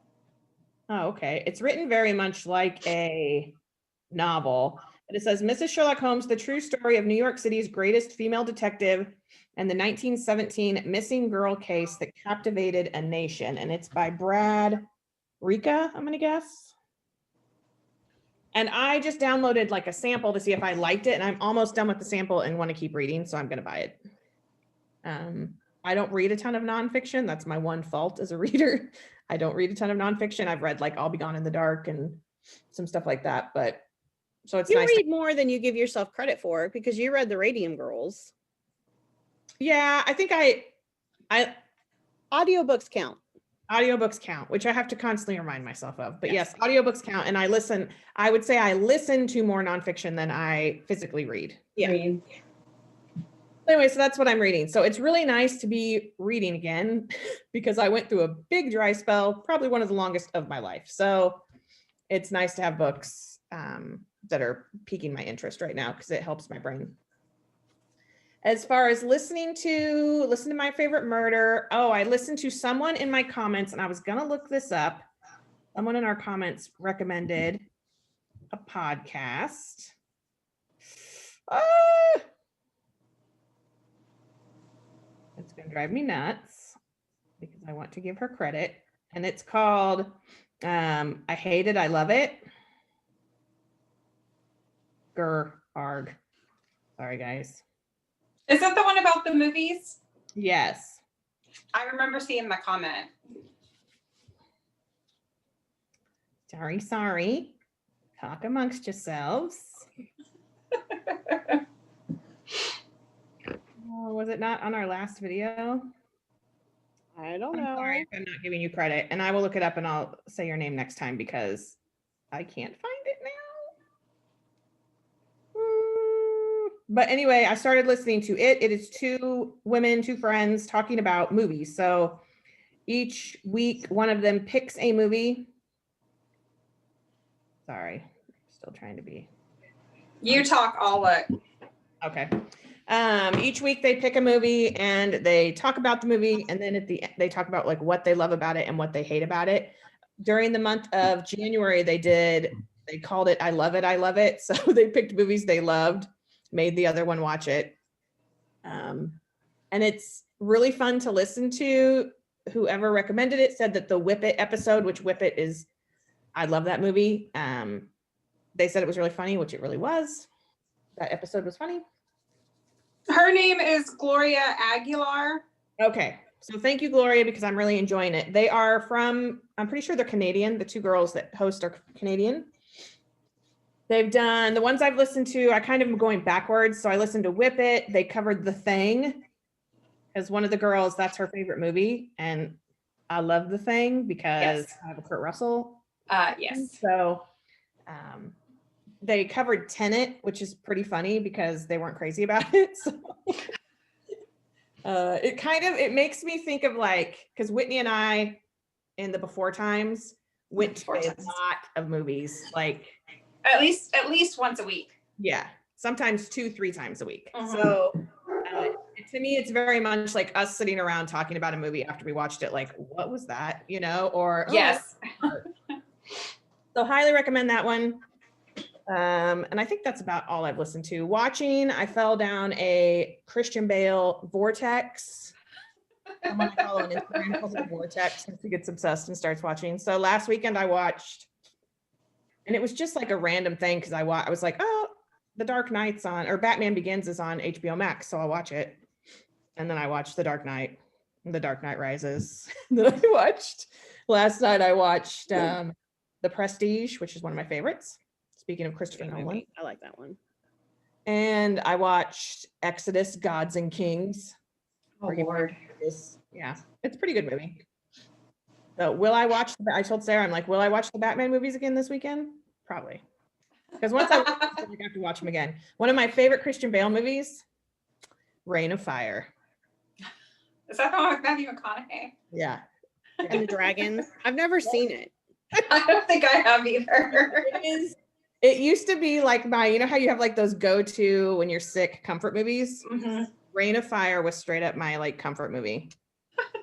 Oh, okay. It's written very much like a novel. But it says Mrs. Sherlock Holmes, the true story of New York City's greatest female detective and the 1917 missing girl case that captivated a nation. And it's by Brad Rika, I'm going to guess. And I just downloaded like a sample to see if I liked it. And I'm almost done with the sample and want to keep reading. So I'm going to buy it. I don't read a ton of nonfiction. That's my one fault as a reader. I don't read a ton of nonfiction. I've read like I'll Be Gone in the Dark and some stuff like that. But so it's
you
nice.
read more than you give yourself credit for because you read the Radium Girls.
Yeah, I think I
audiobooks count.
Audiobooks count, which I have to constantly remind myself of. But yes, audiobooks count. And I would say I listen to more nonfiction than I physically read.
Yeah.
Anyway, so that's what I'm reading. So it's really nice to be reading again because I went through a big dry spell, probably one of the longest of my life. So it's nice to have books that are piquing my interest right now because it helps my brain. As far as listen to my favorite murder. Oh, I listened to someone in my comments, and I was gonna look this up. Someone in our comments recommended a podcast. It's gonna drive me nuts because I want to give her credit. And it's called I Hate It, I Love It. Arg. Sorry, guys.
Is that the one about the movies?
Yes.
I remember seeing the comment.
Sorry. Talk amongst yourselves. Oh, was it not on our last video?
I don't
I'm
know.
sorry if I'm not giving you credit, and I will look it up and I'll say your name next time because I can't find it now. But anyway, I started listening to it. It is two women, two friends talking about movies. So each week, one of them picks a movie. Sorry, still trying to be.
You talk, I'll look.
Okay. Each week they pick a movie and they talk about the movie, and then at the end they talk about like what they love about it and what they hate about it. During the month of January, they called it I Love It, I Love It. So they picked movies they loved, made the other one watch it. And it's really fun to listen to. Whoever recommended it said that the Whip It episode, which Whip It is, I love that movie. They said it was really funny, which it really was. That episode was funny.
Her name is Gloria Aguilar.
Okay. So thank you, Gloria, because I'm really enjoying it. They are from, I'm pretty sure they're Canadian. The two girls that host are Canadian. They've done, the ones I've listened to, I kind of am going backwards. So I listened to Whip It. They covered The Thing as one of the girls. That's her favorite movie. And I love The Thing because I have a Kurt Russell.
Yes.
So they covered Tenet, which is pretty funny because they weren't crazy about it. So it makes me think of like, because Whitney and I in the before times went to a lot of movies, like
at least once a week.
Yeah, sometimes 2-3 times a week.
Mhm.
So to me, it's very much like us sitting around talking about a movie after we watched it, like, what was that, or
yes.
So highly recommend that one. And I think that's about all I've listened to. Watching, I fell down a Christian Bale vortex. Someone I follow on Instagram calls it a vortex since he gets obsessed and starts watching. So last weekend I watched, and it was just like a random thing because I was like, oh, The Dark Knight's on, or Batman Begins is on HBO Max, so I'll watch it. And then I watched The Dark Knight, The Dark Knight Rises. Then I watched, last night I watched The Prestige, which is one of my favorites. Speaking of Christopher Nolan.
I like that one.
And I watched Exodus, Gods and Kings.
Oh, Lord.
Yeah, it's a pretty good movie. So will I watch, I told Sarah, I'm like, will I watch the Batman movies again this weekend? Probably. Because once I watch them, I have to watch them again. One of my favorite Christian Bale movies, Reign of Fire.
Is that the one with Matthew McConaughey?
Yeah.
And the dragons. I've never seen it.
I don't think I have either.
It used to be like you know how you have like those go-to when you're sick comfort movies?
Mm-hmm.
Reign of Fire was straight up my like comfort movie.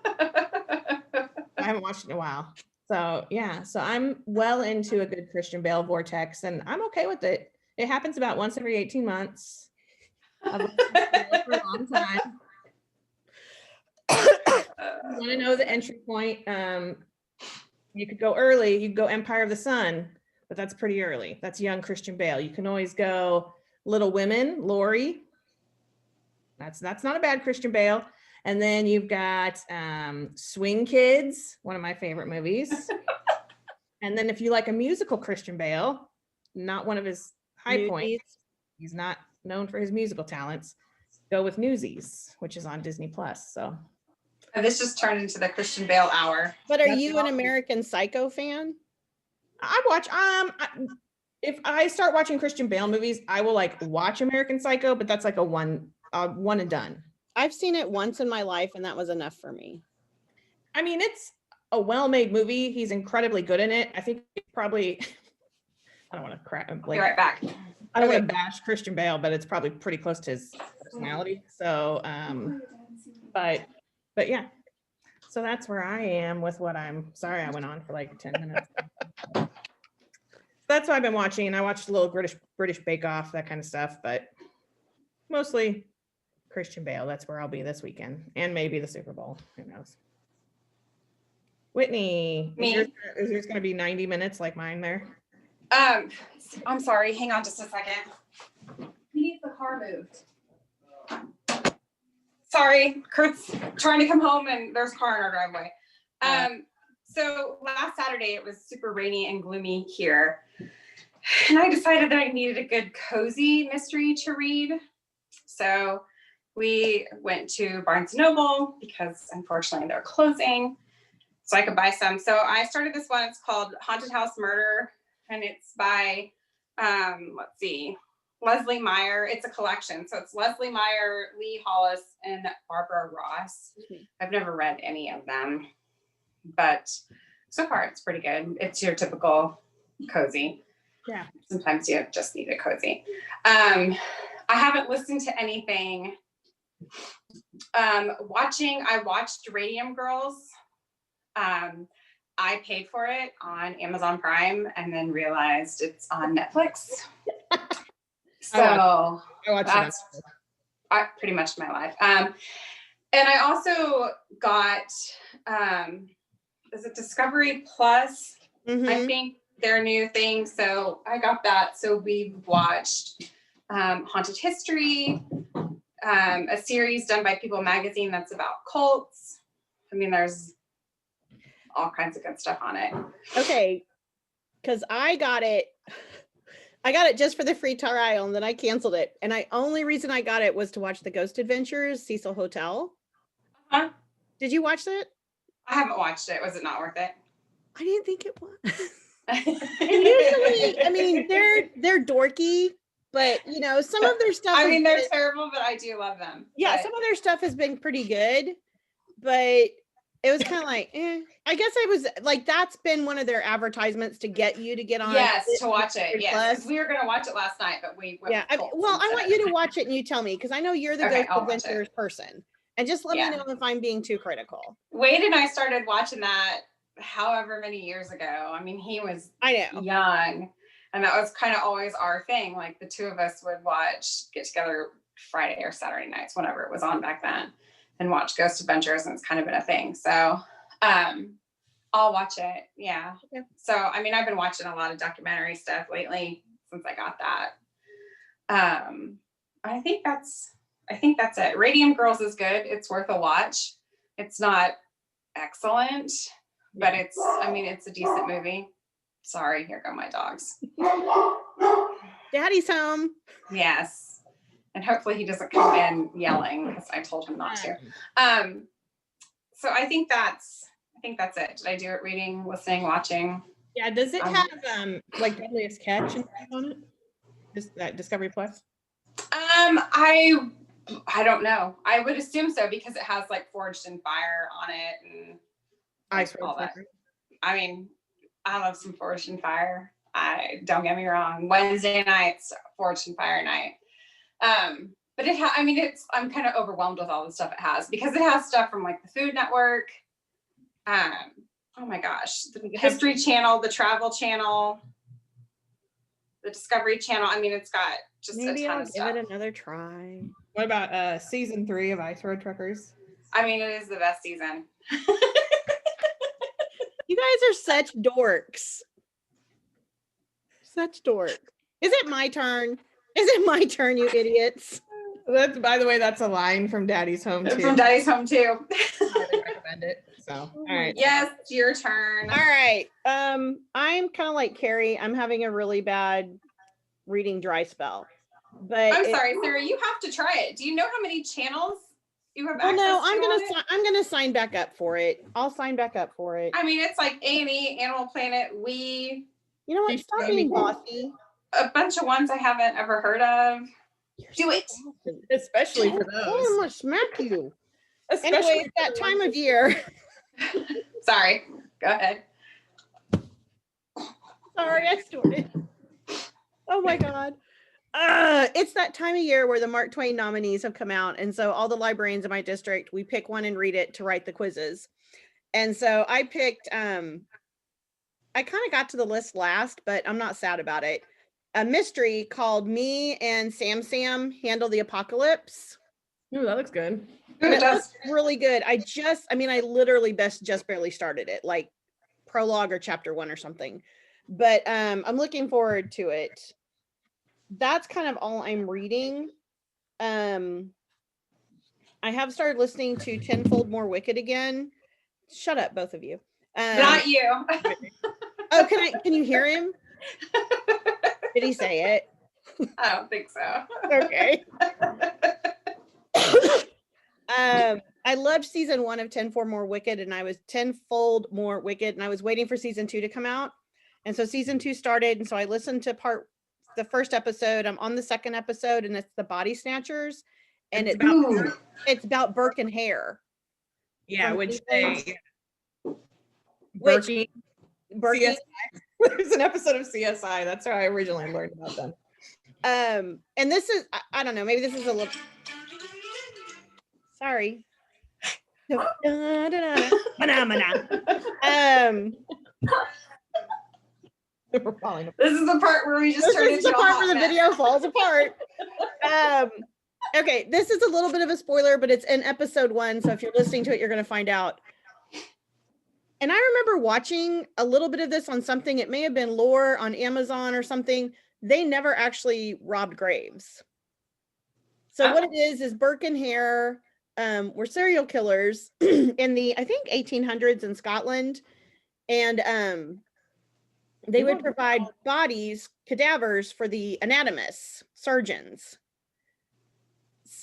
I haven't watched it in a while. So yeah, so I'm well into a good Christian Bale vortex and I'm okay with it. It happens about once every 18 months. I've watched it for a long time. You want to know the entry point? You could go early, you could go Empire of the Sun, but that's pretty early. That's young Christian Bale. You can always go Little Women, Lori. That's not a bad Christian Bale. And then you've got Swing Kids, one of my favorite movies. And then if you like a musical Christian Bale, not one of his high points, he's not known for his musical talents, go with Newsies, which is on Disney Plus. So
And this just turned into the Christian Bale hour.
But are you an American Psycho fan?
I watch if I start watching Christian Bale movies, I will like watch American Psycho, but that's like a one one and done.
I've seen it once in my life, and that was enough for me.
I mean, it's a well-made movie. He's incredibly good in it. I think probably, I don't want to crap.
Be right back.
I don't want to bash Christian Bale, but it's probably pretty close to his personality. So, but yeah. So that's where I am with what I'm. Sorry, I went on for like 10 minutes. That's what I've been watching. I watched a little British Bake Off, that kind of stuff, but mostly Christian Bale. That's where I'll be this weekend, and maybe the Super Bowl. Who knows? Whitney, is yours going to be 90 minutes like mine there?
I'm sorry. Hang on just a second. He needs the car moved. Sorry, Kurt's trying to come home and there's a car in our driveway. So last Saturday it was super rainy and gloomy here. And I decided that I needed a good cozy mystery to read. So we went to Barnes & Noble because unfortunately they're closing. So I could buy some. So I started this one. It's called Haunted House Murder. And it's by, let's see, Leslie Meyer. It's a collection. So it's Leslie Meyer, Lee Hollis, and Barbara Ross. I've never read any of them, but so far it's pretty good. It's your typical cozy.
Yeah.
Sometimes you just need a cozy. I haven't listened to anything. I watched Radium Girls. I paid for it on Amazon Prime and then realized it's on Netflix. So that's pretty much my life. And I also got, is it Discovery Plus?
Mhm.
I think their new thing. So I got that. So we watched Haunted History, a series done by People Magazine that's about cults. I mean, there's all kinds of good stuff on it.
Okay, because I got it just for the free trial, and then I canceled it. And only reason I got it was to watch the Ghost Adventures, Cecil Hotel.
Huh?
Did you watch that?
I haven't watched it. Was it not worth it?
I didn't think it was. And usually, I mean, they're dorky, but you know, some of their stuff.
I mean, they're terrible, but I do love them.
Yeah,
but
some of their stuff has been pretty good, but it was kind of like, I guess I was like, that's been one of their advertisements to get you to get on.
Yes, to watch it. Yes,
Plus.
we were gonna watch it last night, but we went with cults
I want you
instead.
to watch it and you tell me, because I know you're the
Okay,
Ghost
I'll watch
Adventures person, and just let me know if I'm being too critical.
Wade and I started watching that however many years ago. I mean, he was young, and that was kind of always our thing. Like the two of us would get together Friday or Saturday nights, whenever it was on back then, and watch Ghost Adventures, and it's kind of been a thing. So I'll watch it. Yeah.
Okay.
So I mean, I've been watching a lot of documentary stuff lately since I got that. I think that's it. Radium Girls is good. It's worth a watch. It's not excellent, but it's a decent movie. Sorry, here go my dogs.
Daddy's home.
Yes. And hopefully he doesn't come in yelling because I told him not to. So I think that's it. Did I do it? Reading, listening, watching?
Yeah. Does it have like Deadliest Catch and stuff on it? That Discovery Plus?
I don't know. I would assume so because it has like Forged in Fire on it and all that. I mean, I love some Forged in Fire. Don't get me wrong. Wednesday nights, Forged in Fire night. But I'm kind of overwhelmed with all the stuff it has because it has stuff from like the Food Network. Oh my gosh, the History Channel, the Travel Channel, the Discovery Channel. I mean, it's got just
Maybe
a ton
I'll
of stuff.
give it another try.
What about season 3 of Ice Road Truckers?
I mean, it is the best season.
You guys are such dorks. Such dorks. Is it my turn? Is it my turn, you idiots?
That's, by the way, that's a line from Daddy's Home too.
From Daddy's Home too.
I highly recommend it. So, all right.
Yes, it's your turn.
All right. I'm kind of like Carrie. I'm having a really bad reading dry spell. But
I'm sorry, Sarah. You have to try it. Do you know how many channels you have?
Well, no,
access to
I'm gonna sign back up for it. I'll sign back up for it.
I mean, it's like A&E, Animal Planet, We.
You know what? Stop being bossy.
A bunch of ones I haven't ever heard of. Do it.
Especially for
Oh, I'm
those.
gonna smack you.
Especially
Anyway, it's
for
that
the
time
ones
of year.
Sorry. Go ahead.
Sorry, I snorted. Oh my God. It's that time of year where the Mark Twain nominees have come out. And so all the librarians in my district, we pick one and read it to write the quizzes. And so I picked, I kind of got to the list last, but I'm not sad about it. A mystery called Me and Sam Handle the Apocalypse.
Ooh, that looks good.
And it looks really good. I literally just barely started it, like prologue or chapter 1 or something. But I'm looking forward to it. That's kind of all I'm reading. I have started listening to Tenfold More Wicked again. Shut up, both of you.
Not you.
Oh, can you hear him? Did he say it?
I don't think so.
Okay. I loved season 1 of Tenfold More Wicked, and I was waiting for season 2 to come out. And so season 2 started, and so I listened to the first episode. I'm on the second episode, and it's the Body Snatchers, and it's about Burke and Hare.
Yeah, which
Berkey.
CSI. There's an episode of CSI. That's how I originally learned about them.
And this is, I don't know, maybe this is a little, sorry.
We're falling apart.
This is the part where we just turn into
the part where the video falls apart. Okay, this is a little bit of a spoiler, but it's in episode 1, so if you're listening to it, you're going to find out. And I remember watching a little bit of this on something. It may have been Lore on Amazon or something. They never actually robbed graves. So what it is Burke and Hare were serial killers in the, I think, 1800s in Scotland. And they would provide cadavers for the anatomists, surgeons,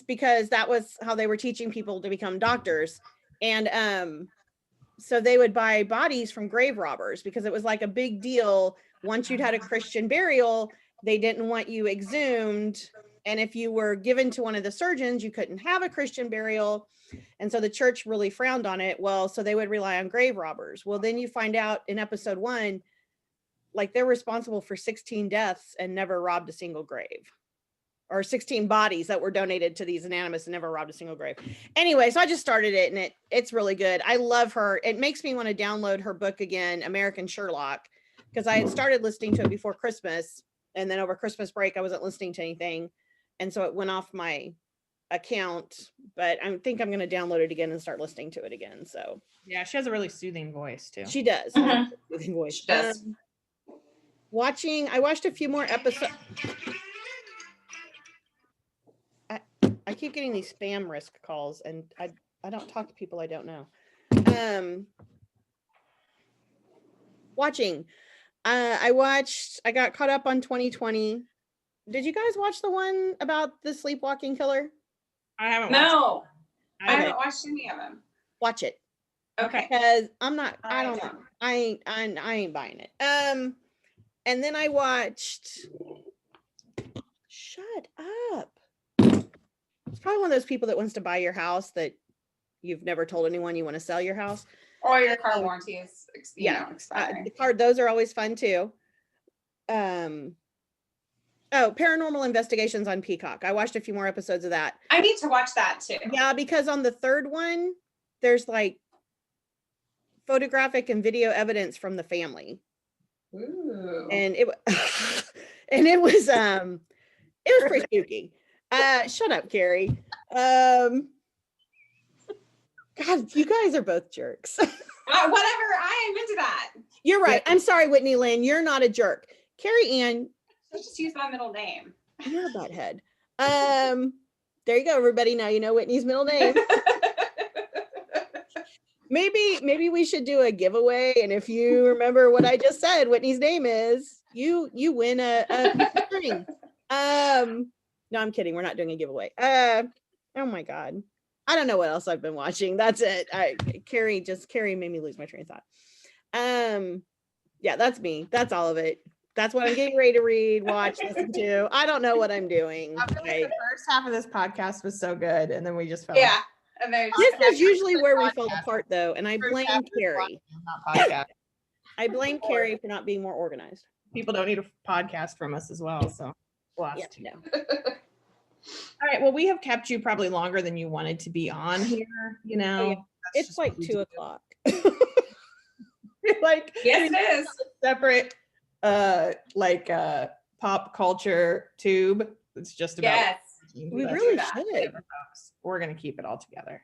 because that was how they were teaching people to become doctors. And so they would buy bodies from grave robbers because it was like a big deal. Once you'd had a Christian burial, they didn't want you exhumed. And if you were given to one of the surgeons, you couldn't have a Christian burial. And so the church really frowned on it. Well, so they would rely on grave robbers. Well, then you find out in episode 1, like they're responsible for 16 deaths and never robbed a single grave, or 16 bodies that were donated to these anatomists and never robbed a single grave. Anyway, so I just started it, and it's really good. I love her. It makes me want to download her book again, American Sherlock, because I had started listening to it before Christmas, and then over Christmas break, I wasn't listening to anything. And so it went off my account, but I think I'm going to download it again and start listening to it again. So
yeah, she has a really soothing voice too.
She does. Soothing voice.
She does.
I watched a few more episodes. I keep getting these spam risk calls, and I don't talk to people I don't know. Watching. I got caught up on 2020. Did you guys watch the one about the sleepwalking killer?
I haven't watched
No.
it.
I haven't watched any of them.
Watch it.
Okay.
Because I don't know. I ain't buying it. And then I watched Shut Up. It's probably one of those people that wants to buy your house that you've never told anyone you want to sell your house.
Or your car warranty is expiring.
Those are always fun too. Paranormal Investigations on Peacock. I watched a few more episodes of that.
I need to watch that too.
Yeah, because on the third one, there's like photographic and video evidence from the family.
Ooh.
And it was pretty spooky. Shut up, Carrie. God, you guys are both jerks.
Whatever, I am into that.
You're right. I'm sorry, Whitney Lynn. You're not a jerk. Carrie Ann.
Let's just use my middle name.
You're a butthead. There you go, everybody. Now you know Whitney's middle name. Maybe we should do a giveaway, and if you remember what I just said, Whitney's name is, you win a ring. No, I'm kidding. We're not doing a giveaway. Oh my God. I don't know what else I've been watching. That's it. Carrie made me lose my train of thought. Yeah, that's me. That's all of it. That's what I'm getting ready to read, watch, listen to. I don't know what I'm doing.
I feel like the first half of this podcast was so good, and then we just fell.
Yeah. And then
This is usually where we fall apart, though, and I blame Carrie.
Not podcast.
I blame Carrie for not being more organized.
People don't need a podcast from us as well, so we'll have
Yeah,
to.
no.
All right. Well, we have kept you probably longer than you wanted to be on here. You know,
Oh, yeah.
That's
It's
just
like
what we
2
do.
o'clock.
Like
yes, it is.
separate, pop culture tube. It's just about.
Yes.
We
That's
really
that.
should.
folks. We're gonna keep it all together.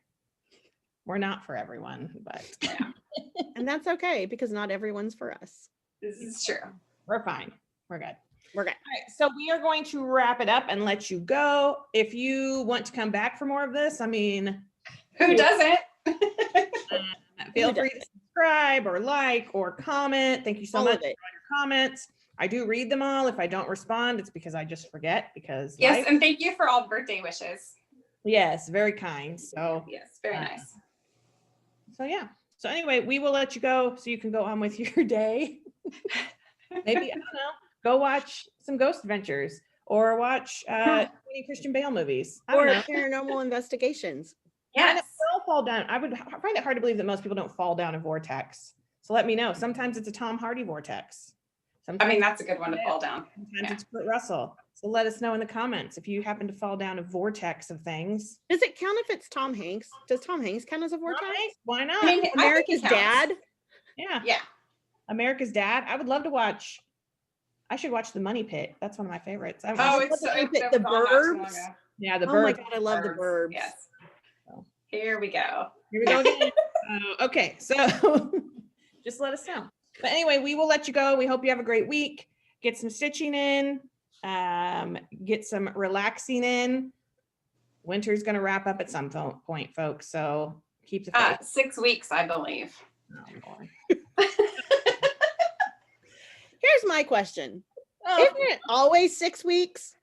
We're not for everyone, but
And that's okay because not everyone's for us.
This is true.
we're fine. We're good.
We're good.
All right, so we are going to wrap it up and let you go. If you want to come back for more of this, I mean,
Who doesn't?
feel
Who
free to subscribe or like or comment. Thank you so
All
much
of
for all
it.
your comments. I do read them all. If I don't respond, it's because I just forget because
Yes,
life-
and thank you for all the birthday wishes.
yes, very kind. So
Yes, very nice.
so yeah. So anyway, we will let you go so you can go on with your day. Maybe, I don't know, go watch some Ghost Adventures or watch 20 Christian Bale movies. I don't
Or
know.
paranormal investigations.
Yes.
Don't fall down. I find it hard to believe that most people don't fall down a vortex. So let me know. Sometimes it's a Tom Hardy vortex.
I
Sometimes,
mean, that's a good one to fall down.
sometimes
yeah.
it's Kurt Russell. So let us know in the comments if you happen to fall down a vortex of things.
Does it count if it's Tom Hanks? Does Tom Hanks count as a vortex?
Right? Why not?
I mean, I think
America's
it counts.
Dad?
Yeah.
Yeah.
America's Dad. I would love to watch. I should watch The Money Pit. That's one of my favorites. I
Oh,
watched-
it's so,
The
that was on not too long
Burbs?
ago.
yeah, the
Oh my
bird.
God, I love the Burbs.
Yes.
So.
Here we go.
Here we go again. Okay, so just let us know. But anyway, we will let you go. We hope you have a great week. Get some stitching in, get some relaxing in. Winter's going to wrap up at some point, folks. So keep the faith.
6 weeks, I believe.
Oh, boy.
Here's my question.
Oh,
Isn't it always 6 weeks?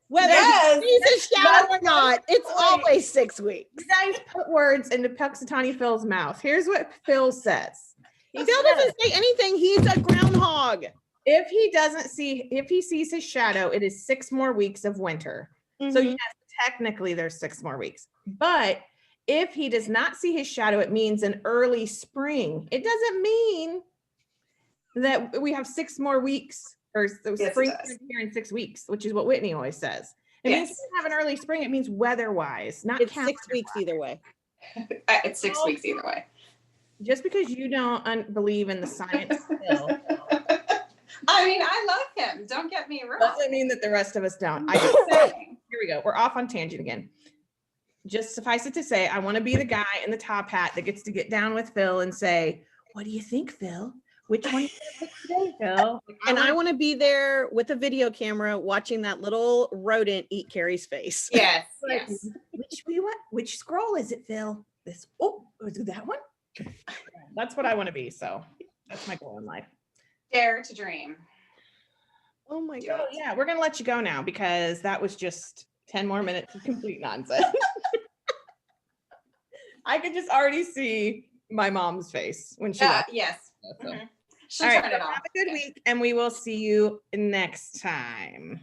Whether
Yes,
he's a shadow or
that's
not, it's
point.
always 6 weeks.
you guys put words into Puxatani Phil's mouth. Here's what Phil says. He
Phil
says,
doesn't say anything. He's a groundhog.
if he sees his shadow, it is 6 more weeks of winter. So
Mhm.
yes, technically there's 6 more weeks. But if he does not see his shadow, it means an early spring. It doesn't mean that we have 6 more weeks or so
Yes, it
spring
does.
here in 6 weeks, which is what Whitney always says. It means
Yes.
we have an early spring. It means weather-wise, not
It's 6
calendar-wise.
weeks either way.
It's 6 weeks either way.
Just because you don't believe in the science still
I mean, I love him. Don't get me wrong.
doesn't mean that the rest of us don't. I
Just
just
saying.
here we go. We're off on tangent again. Just suffice it to say, I want to be the guy in the top hat that gets to get down with Phil and say, "What do you think, Phil? Which one are you gonna pick today, Phil?"
And I want to be there with a video camera watching that little rodent eat Carrie's face.
Yes.
like,
Yes.
which scroll is it, Phil? This is it that one? That's what I want to be. So that's my goal in life.
Dare to dream.
Oh my
Do
God.
So yeah, we're gonna let you go now because that was just 10 more minutes of complete nonsense. I could just already see my mom's face when she left.
Yes.
So.
Mhm. She'll
All right,
turn it
so
off.
have a good
Yes.
week, and we will see you next time.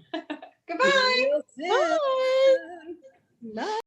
Goodbye.
See you soon.
Bye.
Bye.